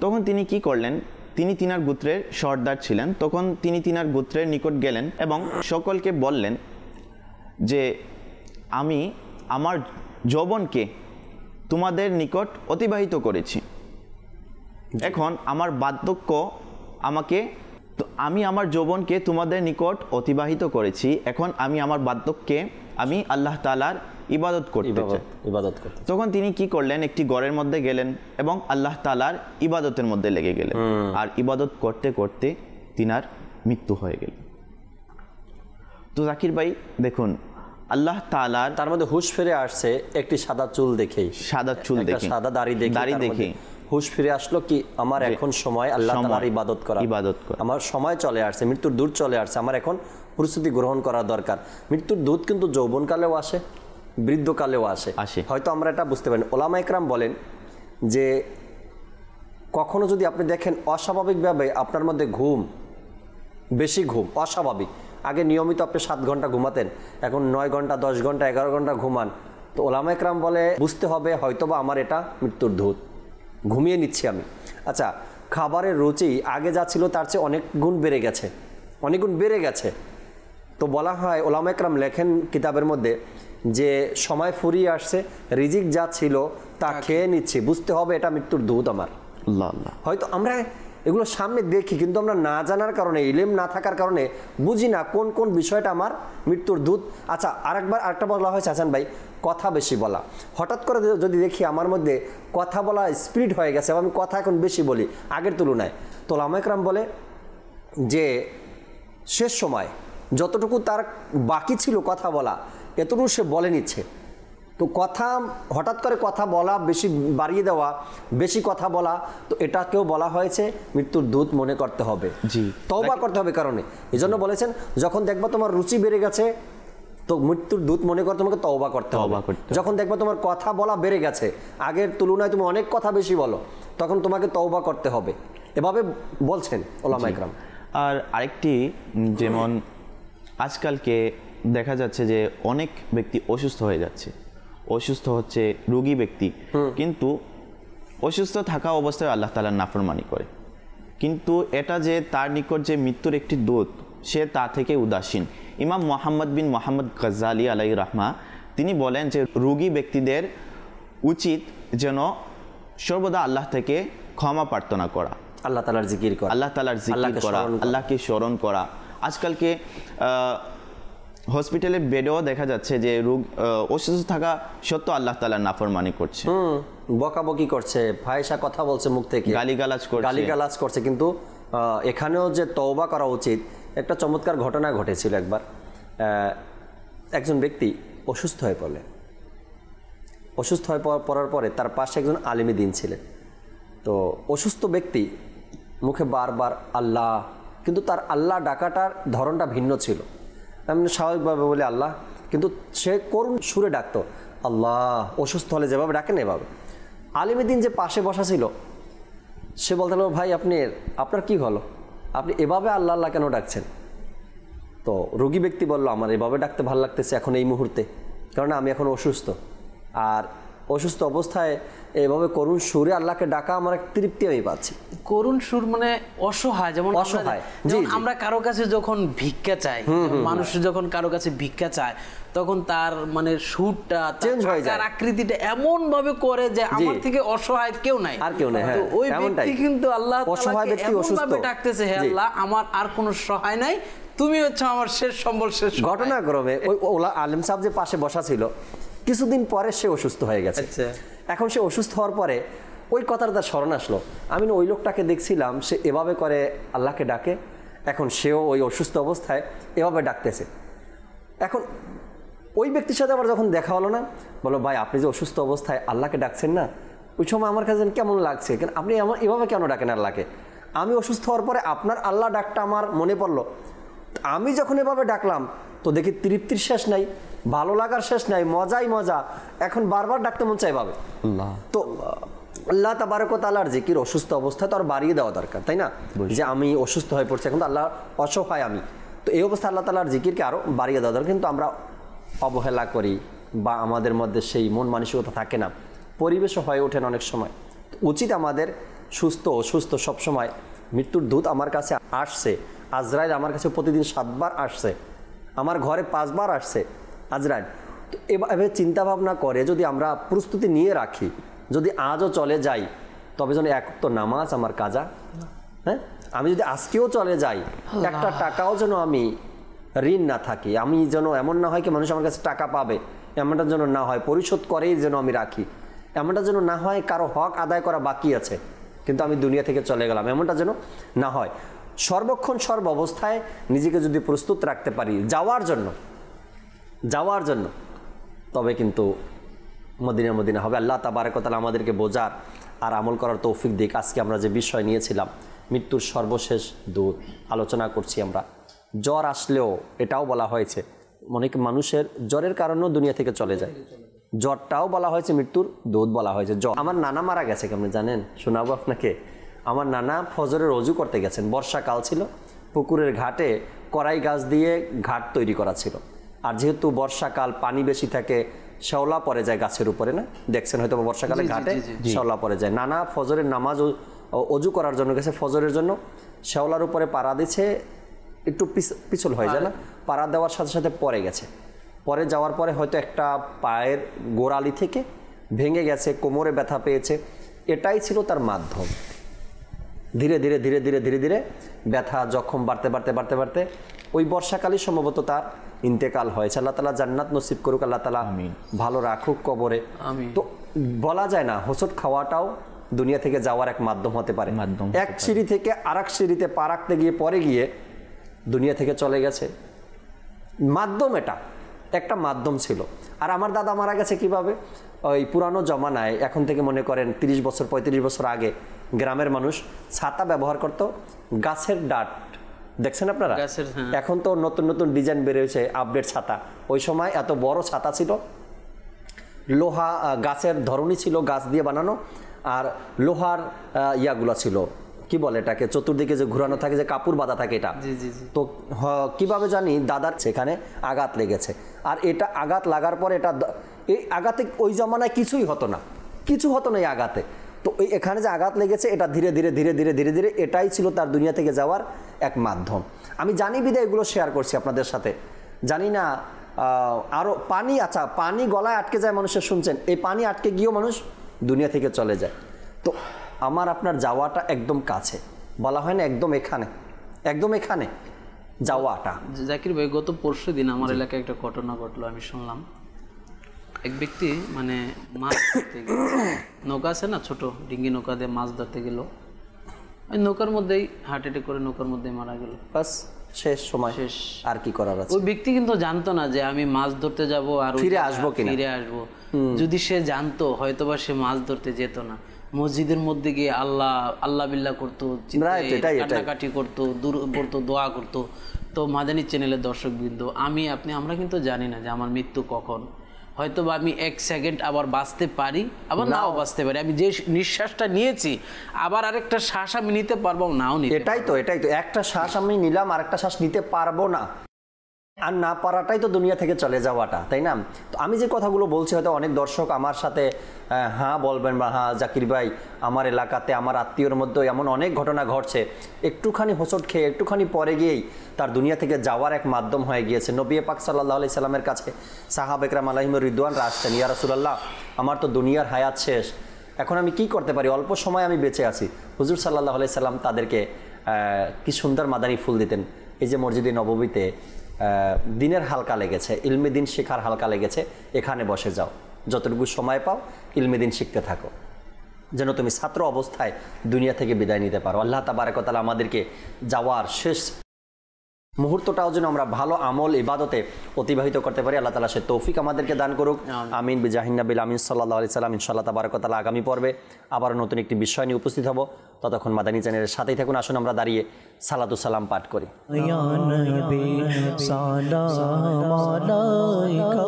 তখন তিনি কি করলেন, তিনি তিনার গোত্রের সর্দার ছিলেন। তখন তিনি তিনার গোত্রের নিকট গেলেন এবং সকলকে বললেন যে আমি আমার যৌবনকে তোমাদের নিকট অতিবাহিত করেছি, এখন আমার বার্ধক্য আমাকে আমি আমার যৌবনকে তোমাদের নিকট অতিবাহিত করেছি, এখন আমি আমার বার্ধক্যে আমি আল্লাহ তাআলার ইবাদত করতে চাই। ইবাদত করতে। তখন তিনি কি করলেন, একটি ঘরের মধ্যে গেলেন এবং আল্লাহ তাআলার ইবাদতের মধ্যে লেগে গেলেন, আর ইবাদত করতে করতে তিনার মৃত্যু হয়ে গেল। তো জাকির ভাই দেখুন, আল্লাহ তাআলার তার মধ্যে হুশ ফিরে আসছে একটি সাদা চুল দেখেই, সাদা চুল দেখে, সাদা দাড়ি দেখে হুশ ফিরে আসলো কি আমার এখন সময় আল্লাহ তাআলার ইবাদত করা, আমার সময় চলে আসছে, মৃত্যুর দূত চলে আসছে, আমার এখন প্রস্তুতি গ্রহণ করা দরকার। মৃত্যুর দূত কিন্তু যৌবনকালেও আসে, বৃদ্ধকালেও আসে। হয়তো আমরা এটা বুঝতে পারি। ওলামা ইকরাম বলেন যে কখনো যদি আপনি দেখেন অস্বাভাবিকভাবে আপনার মধ্যে বেশি ঘুম অস্বাভাবিক, আগে নিয়মিত আপনি 7 ঘন্টা ঘুমাতেন, এখন 9 ঘন্টা 10 ঘন্টা 11 ঘন্টা ঘুমান, তো ওলামা ইকরাম বলে বুঝতে হবে হয়তোবা আমার এটা মৃত্যুর দূত, ঘুমিয়ে নিচ্ছি আমি। আচ্ছা, খাবারের রুচি আগে যা ছিল তার চেয়ে অনেক গুণ বেড়ে গেছে। তো বলা হয়, ওলামা ইকরাম লেখেন কিতাবের মধ্যে যে সময় ফুরিয়ে আসছে, রিজিক যা ছিল তা খেয়ে নিচ্ছি, বুঝতে হবে এটা মৃত্যুর দূত আমার। হয়তো আমরা এগুলো সামনে দেখি, কিন্তু আমরা না জানার কারণে, ইলম না থাকার কারণে বুঝি না কোন কোন বিষয়টা আমার মৃত্যুর দূত। আচ্ছা, আরেকটা বলা হয়েছে হাসান ভাই, কথা বেশি বলা। হঠাৎ করে যদি দেখি আমার মধ্যে কথা বলা স্পিড হয়ে গেছে, আমি কথা এখন বেশি বলি আগের তুলনায়, তো ওলামা ইকরাম বলে যে শেষ সময় যতটুকু তার বাকি ছিল কথা বলা, এতটুকু সে বলে নিচ্ছে। তো কথা হঠাৎ করে কথা বলা, বেশি বাড়িয়ে দেওয়া, বেশি কথা বলা, তো এটাকেও বলা হয়েছে মৃত্যুর দূত মনে করতে হবে, তওবা করতে হবে। কারণে এই জন্য বলেছেন যখন দেখবা তোমার রুচি বেড়ে গেছে, তো মৃত্যুর দূত মনে করে তোমাকে তওবা করতে হবে। যখন দেখবা তোমার কথা বলা বেড়ে গেছে, আগের তুলনায় তুমি অনেক কথা বেশি বলো, তখন তোমাকে তওবা করতে হবে। এভাবে বলছেন ওলামা ইকরাম। আর আরেকটি, যেমন আজকালকে দেখা যাচ্ছে যে অনেক ব্যক্তি অসুস্থ হচ্ছে, রোগী ব্যক্তি, কিন্তু অসুস্থ থাকা অবস্থায় আল্লাহ তাআলার নাফরমানি করে, কিন্তু এটা যে তার নিকট যে মৃত্যুর একটি দূত, সে তা থেকে উদাসীন। ইমাম মুহাম্মদ বিন মুহাম্মদ গাজ্জালি আলাইহির রাহমা তিনি বলেন যে রোগী ব্যক্তিদের উচিত যেন সর্বদা আল্লাহ থেকে ক্ষমা প্রার্থনা করা, আল্লাহ তাআলার জিকির করা, আল্লাহকে স্মরণ করা। আজকালকে হসপিটালের বেডেও দেখা যাচ্ছে যে অসুস্থ থাকা সত্ত্বেও আল্লাহ তাআলার নাফরমানি করছে, বকাবকি করছে, ফাহিশা কথা বলছে, মুখ থেকে গালিগালাজ করছে। কিন্তু এখানেও যে তওবা করা উচিত। একটা চমৎকার ঘটনা ঘটেছিল একবার, একজন ব্যক্তি অসুস্থ হয়ে পড়ার পরে তার পাশে একজন আলিমী দ্বীন ছিলেন। তো অসুস্থ ব্যক্তি মুখে বারবার আল্লাহ, কিন্তু তার আল্লাহ ডাকাটার ধরনটা ভিন্ন ছিল। এমনি স্বাভাবিকভাবে বলে আল্লাহ, কিন্তু সে করুণ সুরে ডাকতো আল্লাহ, অসুস্থ হলে যেভাবে ডাকেন এভাবে। আলিমী দ্বীন যে পাশে বসা ছিল, সে বলতে লাগলো, ভাই আপনার কি হলো, আপনি এভাবে আল্লাহ আল্লাহ কেন ডাকছেন? তো রোগী ব্যক্তি বলল, আমার এভাবে ডাকতে ভালো লাগতেছে এখন এই মুহূর্তে, কারণ আমি এখন অসুস্থ, আর অসুস্থ অবস্থায় এভাবে করুণ সুরে আল্লাহকে ডাকা আমার তৃপ্তি আমি পাচ্ছি। করুণ সুর মানে অসহায়, যেমন আমরা কারো কাছে যখন ভিক্ষা চাই, মানুষ যখন কারো কাছে ভিক্ষা চায়, তখন তার মানে সুরটা চেঞ্জ হয়ে যায়, আকৃতিটা এমন ভাবে করে যে আমার থেকে অসহায় কেউ নাই, আর কেউ নাই। তো ওই ব্যক্তি কিন্তু আল্লাহ অসহায় ব্যক্তি অসুস্থ ডাকতেছে, হে আল্লাহ আমার আর কোনো সহায় নাই, তুমি হচ্ছে আমার শেষ সম্বল, শেষ। ঘটনাক্রমে ওই আলেম সাহেব যে পাশে বসা ছিল, কিছুদিন পরে সে অসুস্থ হয়ে গেছে। এখন সে অসুস্থ হওয়ার পরে ওই কথাটা তার স্মরণ আসলো, আমি ওই লোকটাকে দেখছিলাম সে এভাবে করে আল্লাহকে ডাকে, এখন সেও ওই অসুস্থ অবস্থায় এভাবে ডাকতেছে। এখন ওই ব্যক্তির সাথে আবার যখন দেখা হলো না, বলো ভাই আপনি যে অসুস্থ অবস্থায় আল্লাহকে ডাকছেন না, ওই সময় আমার কাছে কেমন লাগছে, কেন আপনি এভাবে কেন ডাকেন আল্লাহকে? আমি অসুস্থ হওয়ার পরে আপনার আল্লাহ ডাকটা আমার মনে পড়লো, আমি যখন এভাবে ডাকলাম তো দেখি তৃপ্তির শেষ নাই, ভালো লাগার শেষ নাই, মজাই মজা, এখন বারবার ডাকতে মন চাই ভাবে। তো আল্লাহ তাবারক ওয়া তাআলার জিকির অসুস্থ অবস্থায় তো আর বাড়িয়ে দেওয়া দরকার, তাই না? যে আমি অসুস্থ হয়ে পড়ছি, এখন তো আল্লাহ অসহায় আমি, তো এই অবস্থায় আল্লাহ তাআলার জিকিরকে আরও বাড়িয়ে দেওয়া দরকার। কিন্তু আমরা অবহেলা করি বা আমাদের মধ্যে সেই মন মানসিকতা থাকে না, পরিবেশও হয়ে ওঠেন অনেক সময়। উচিত আমাদের সুস্থ অসুস্থ সবসময়, মৃত্যুর দূত আমার কাছে আসছে, আজরাইল আমার কাছে প্রতিদিন 7 বার আসছে, আমার ঘরে 5 বার আসছে আজরাইল। তো এভাবে চিন্তাভাবনা করে যদি আমরা প্রস্তুতি নিয়ে রাখি, যদি আজও চলে যাই, তবে যেন এক ওয়াক্ত নামাজ আমার কাজা হ্যাঁ, আমি যদি আজকেও চলে যাই, একটা টাকাও যেন আমি ঋণ না থাকি, আমি যেন এমন না হয় কি মানুষ আমার কাছে টাকা পাবে এমনটা যেন না হয়, পরিশোধ করেই যেন আমি রাখি, এমনটা যেন না হয় কারো হক আদায় করা বাকি আছে কিন্তু আমি দুনিয়া থেকে চলে গেলাম, এমনটা যেন না হয়। সর্বক্ষণ সর্ব অবস্থায় নিজেকে যদি প্রস্তুত রাখতে পারি যাওয়ার জন্য তবে কিন্তু মদিনা হবে। আল্লাহ তাবারক ওয়া তাআলা আমাদেরকে বোঝার আর আমল করার তৌফিক দিক। আজকে আমরা যে বিষয় নিয়েছিলাম মৃত্যুর সর্বশেষ দূত আলোচনা করছি আমরা। জ্বর আসলেও এটাও বলা হয়েছে অনেক মানুষের জ্বরের কারণেও দুনিয়া থেকে চলে যায়, জ্বরটাও বলা হয়েছে মৃত্যুর দূত বলা হয়েছে। জ্বর, আমার নানা মারা গেছে, কেমন জানেন, শোনাবো আপনাকে। আমার নানা ফজরের অজু করতে গেছেন, বর্ষাকাল ছিল, পুকুরের ঘাটে কড়াই গাছ দিয়ে ঘাট তৈরি করা ছিল, আর যেহেতু বর্ষাকাল পানি বেশি থাকে শ্যাওলা পড়ে যায় গাছের উপরে, না দেখছেন হয়তো বর্ষাকালে ঘাটে শ্যাওলা পড়ে যায়। নানা ফজরের নামাজ অজু করার জন্য গেছে, ফজরের জন্য শ্যাওলার উপরে পাড়া দিচ্ছে, একটু পিছল হয়ে যায় না, পাড়া দেওয়ার সাথে সাথে পড়ে গেছে। পরে যাওয়ার পরে হয়তো একটা পায়ের গোড়ালি থেকে ভেঙে গেছে, কোমরে ব্যথা পেয়েছে, এটাই ছিল তার মাধ্যম। ধীরে ধীরে ধীরে ধীরে ধীরে ধীরে ব্যথা জখম বাড়তে ওই বর্ষাকালই সম্ভবত তার ইন্তেকাল হয়েছে। আল্লাহ তাআলা জান্নাত নসিব করুক, আল্লাহ তাআলা ভালো রাখুক কবরে। তো বলা যায় না, হোঁচট খাওয়াটাও দুনিয়া থেকে যাওয়ার এক মাধ্যম হতে পারে। এক সিঁড়ি থেকে আরেক সিঁড়িতে পা রাখতে গিয়ে পরে গিয়ে দুনিয়া থেকে চলে গেছে, মাধ্যম, এটা একটা মাধ্যম ছিল। আর আমার দাদা মারা গেছে কিভাবে, ওই পুরানো জমানায়, এখন থেকে মনে করেন 30 বছর 35 বছর আগে গ্রামের মানুষ ছাতা ব্যবহার করত, গাছের ডাট দেখছেন আপনারা, এখন তো নতুন নতুন ডিজাইন বেরিয়েছে, আপডেট ছাতা। ওই সময় এত বড় ছাতা ছিল, লোহা গাছের ধরনই ছিল, গাছ দিয়ে বানানো, আর লোহার ইয়াগুলা ছিল, কি বলে এটাকে, চতুর্দিকে যে ঘুরানো থাকে, যে কাপড় বাঁধা থাকে, এটা তো কিভাবে জানি দাদার সেখানে আঘাত লেগেছে। আর এটা আঘাত লাগার পরে এটা এই আঘাতে ওই জমানায় কিছুই হতো না, কিছু হতো না এই আঘাতে। তো এখানে যে আঘাত লেগেছে এটা ধীরে ধীরে ধীরে ধীরে ধীরে ধীরে এটাই ছিল তার দুনিয়া থেকে যাওয়ার এক মাধ্যম। আমি জানি বিধায় এগুলো শেয়ার করছি আপনাদের সাথে। জানি না আরও পানি, আচ্ছা পানি গলায় আটকে যায় মানুষের, শুনছেন, এই পানি আটকে গিয়েও মানুষ দুনিয়া থেকে চলে যায়। তো আমার আপনার যাওয়াটা একদম কাছে, বলা হয় না একদম এখানে যাওয়াটা। জাকির ভাই, গত পরশু দিন আমার এলাকায় একটা ঘটনা ঘটলো, আমি শুনলাম। এক ব্যক্তি মানে মাছ ধরতে গেল, নৌকা আছে না ছোট ডিঙ্গি নৌকা দিয়ে মাছ ধরতে গেল, ওই নৌকার মধ্যেই হার্ট অ্যাটাক করে নৌকার মধ্যেই মারা গেল। বাস শেষ সময়, শেষ, আর কি করার আছে। ওই ব্যক্তি কিন্তু জানতো না যে আমি মাছ ধরতে যাব আর ফিরে আসবো কিনা। যদি সে জানতো হয়তোবা সে মাছ ধরতে যেত না, মসজিদের মধ্যে গিয়ে আল্লাহ আল্লাহ বিল্লাহ করতো, কান্নাকাটি করতো, দূর করতো, দোয়া করতো। তো মাদানী চ্যানেলের দর্শকবৃন্দ, আমরা কিন্তু জানি না যে আমার মৃত্যু কখন। হয়তো বা আমি 1 সেকেন্ড আবার বাঁচতে পারি, আবার নাও বাঁচতে পারি। আমি যে নিঃশ্বাসটা নিয়েছি আবার আরেকটা শ্বাস আমি নিতে পারবো, নাও নিতে। এটাই তো একটা শ্বাস আমি নিলাম, আরেকটা শ্বাস নিতে পারবো না, আর না পারাটাই তো দুনিয়া থেকে চলে যাওয়াটা, তাই না? তো আমি যে কথাগুলো বলছি হয়তো অনেক দর্শক আমার সাথে হ্যাঁ বলবেন, বা হ্যাঁ জাকির ভাই, আমার এলাকাতে আমার আত্মীয়র মধ্যে এমন অনেক ঘটনা ঘটছে, একটুখানি হোঁচট খেয়ে একটুখানি পরে গিয়েই তার দুনিয়া থেকে যাওয়ার এক মাধ্যম হয়ে গিয়েছে। নবী পাক সাল্লাল্লাহু আলাইহি সাল্লামের কাছে সাহাবা একরাম আলাইহিমুর রিদওয়ানরা আসতেন, ইয়া রাসূলুল্লাহ, আমার তো দুনিয়ার হায়াত শেষ, এখন আমি কি করতে পারি, অল্প সময় আমি বেঁচে আছি। হুজুর সাল্লাল্লাহু আলাইহি সাল্লাম তাদেরকে কি সুন্দর মাদানী ফুল দিতেন। এই যে মসজিদে নববীতে দিনের হালকা লেগেছে, ইলমে দিন শেখার হালকা লেগেছে, এখানে বসে যাও, যতটুকু সময় পাও ইলমে দিন শিখতে থাকো, যেন তুমি ছাত্র অবস্থায় দুনিয়া থেকে বিদায় নিতে পারো। আল্লাহ তাবারক ওয়া তাআলা আমাদেরকে যাওয়ার শেষ মুহূর্তটাও যেন আমরা ভালো আমল ইবাদতে অতিবাহিত করতে পারি, আল্লাহ তাআলা সে তৌফিক আমাদেরকে দান করুক। আমিন বিজাহিন নবিল আমিন সাল্লাল্লাহু আলাইহি সাল্লাম। ইনশাআল্লাহ তাবারক ওয়া তাআলা আগামী পর্বে আবার নতুন একটি বিষয় নিয়ে উপস্থিত হব। ততক্ষণ মাদানী চ্যানেলের সাথেই থাকুন। আসুন আমরা দাঁড়িয়ে সালাতু সালাম পাঠ করি। ইয়া নবী সালাম আলাইকা,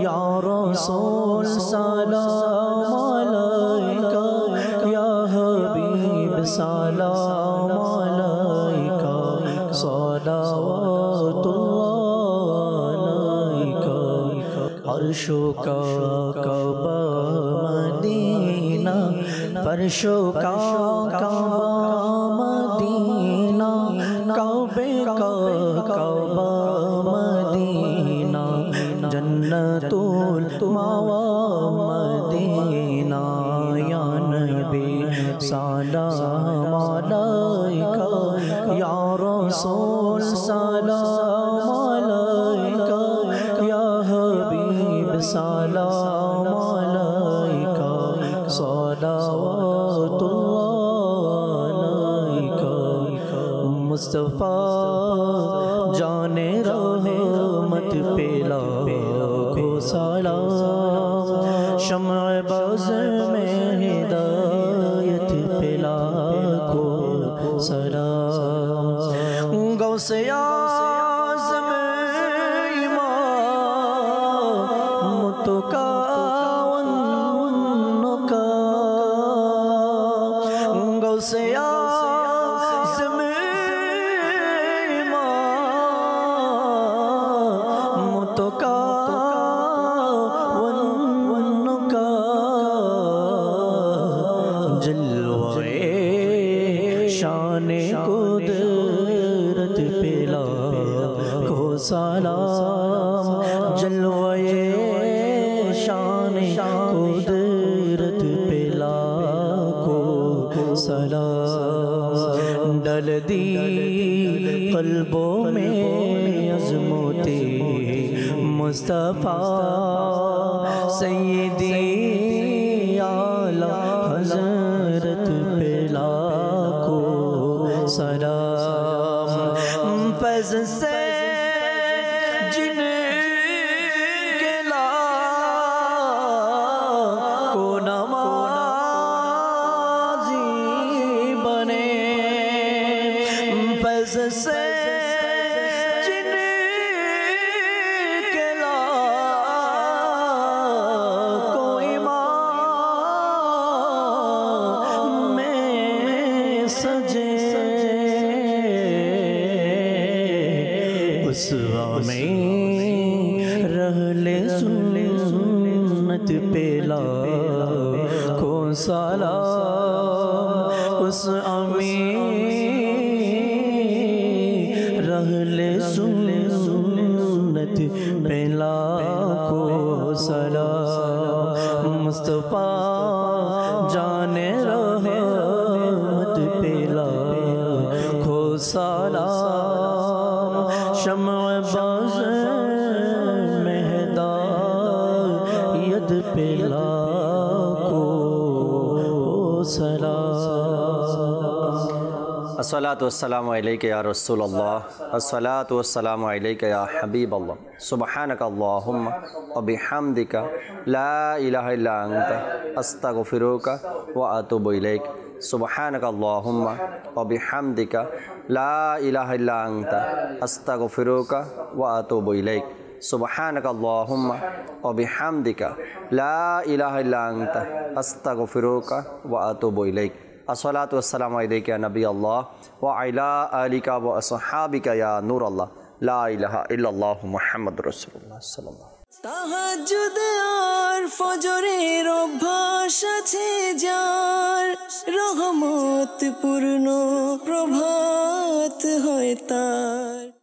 ইয়া রাসূল সালাম আলাইকা, ইয়া হাবিব সালাম আলাইকা, সালাওয়াতুল্লাহ আলাইকা। আরশো কা কাবা মদিনা, फर्शो का काबा मदीना, काबे का काबा मदीना, जन्नतुल मावा मदीना। या नबी सलाम अलैका, रहमत पे लाखों सलाम शम्अ बज़ में हिदायत पे लाखों सलाम गौसे आज़म इमाम मुतकावन का गौसे आज़म इमाम मुतकावन का जलवाए शान कुदरत पे लाखों सलाम जलवाए शान कुदरत पे लाखों सलाम डल दी कल्बों में अज़मते मुस्तफ़ा सय्यदी आला हज़रत पे लाखों सलाम फैज़ से जिनके लाखों नमाज़ी बने फैज़ से जिनके लाखों इमाम में सजे उसवा में रहले सुन्नत पे लाखों सलाम उस अमीर रहले सुन्नत पे लाखों सलाम मुस्तफ़ा जाने रहमत पे लाखों सलाम शम्अ बज़ में हिदायत पे लाखों सलाम अस्सलातु वस्सलामु अलैका या रसूलल्लाह अस्सलातु वस्सलामु अलैका या हबीबल्लाह सुब्हानक अल्लाहुम्मा व बिहम्दिका ला इलाहा इल्ला अंता अस्तगफिरुका व अतूबु इलैक सुब्हानक अल्लाहुम्मा व बिहम्दिका ला इलाहा इल्ला अंता अस्तगफिरुका व अतूबु इलैक सुब्हानक अल्लाहुम्मा व बिहम्दिका ला इलाहा इल्ला अंता अस्तगफिरुका व अतूबु इलैक अस्सलातु वस्सलामु अलैका या नबी अल्लाह व अला आलिका व अस्हाबिका या नूर अल्लाह ला इलाहा इल्लल्लाहु मुहम्मदुर रासूलुल्लाह सल्लल्लाहु তাহাজ্জুদ আর ফজরের অভ্যাস আছে যার রহমত পূর্ণ প্রভাত হয় তার।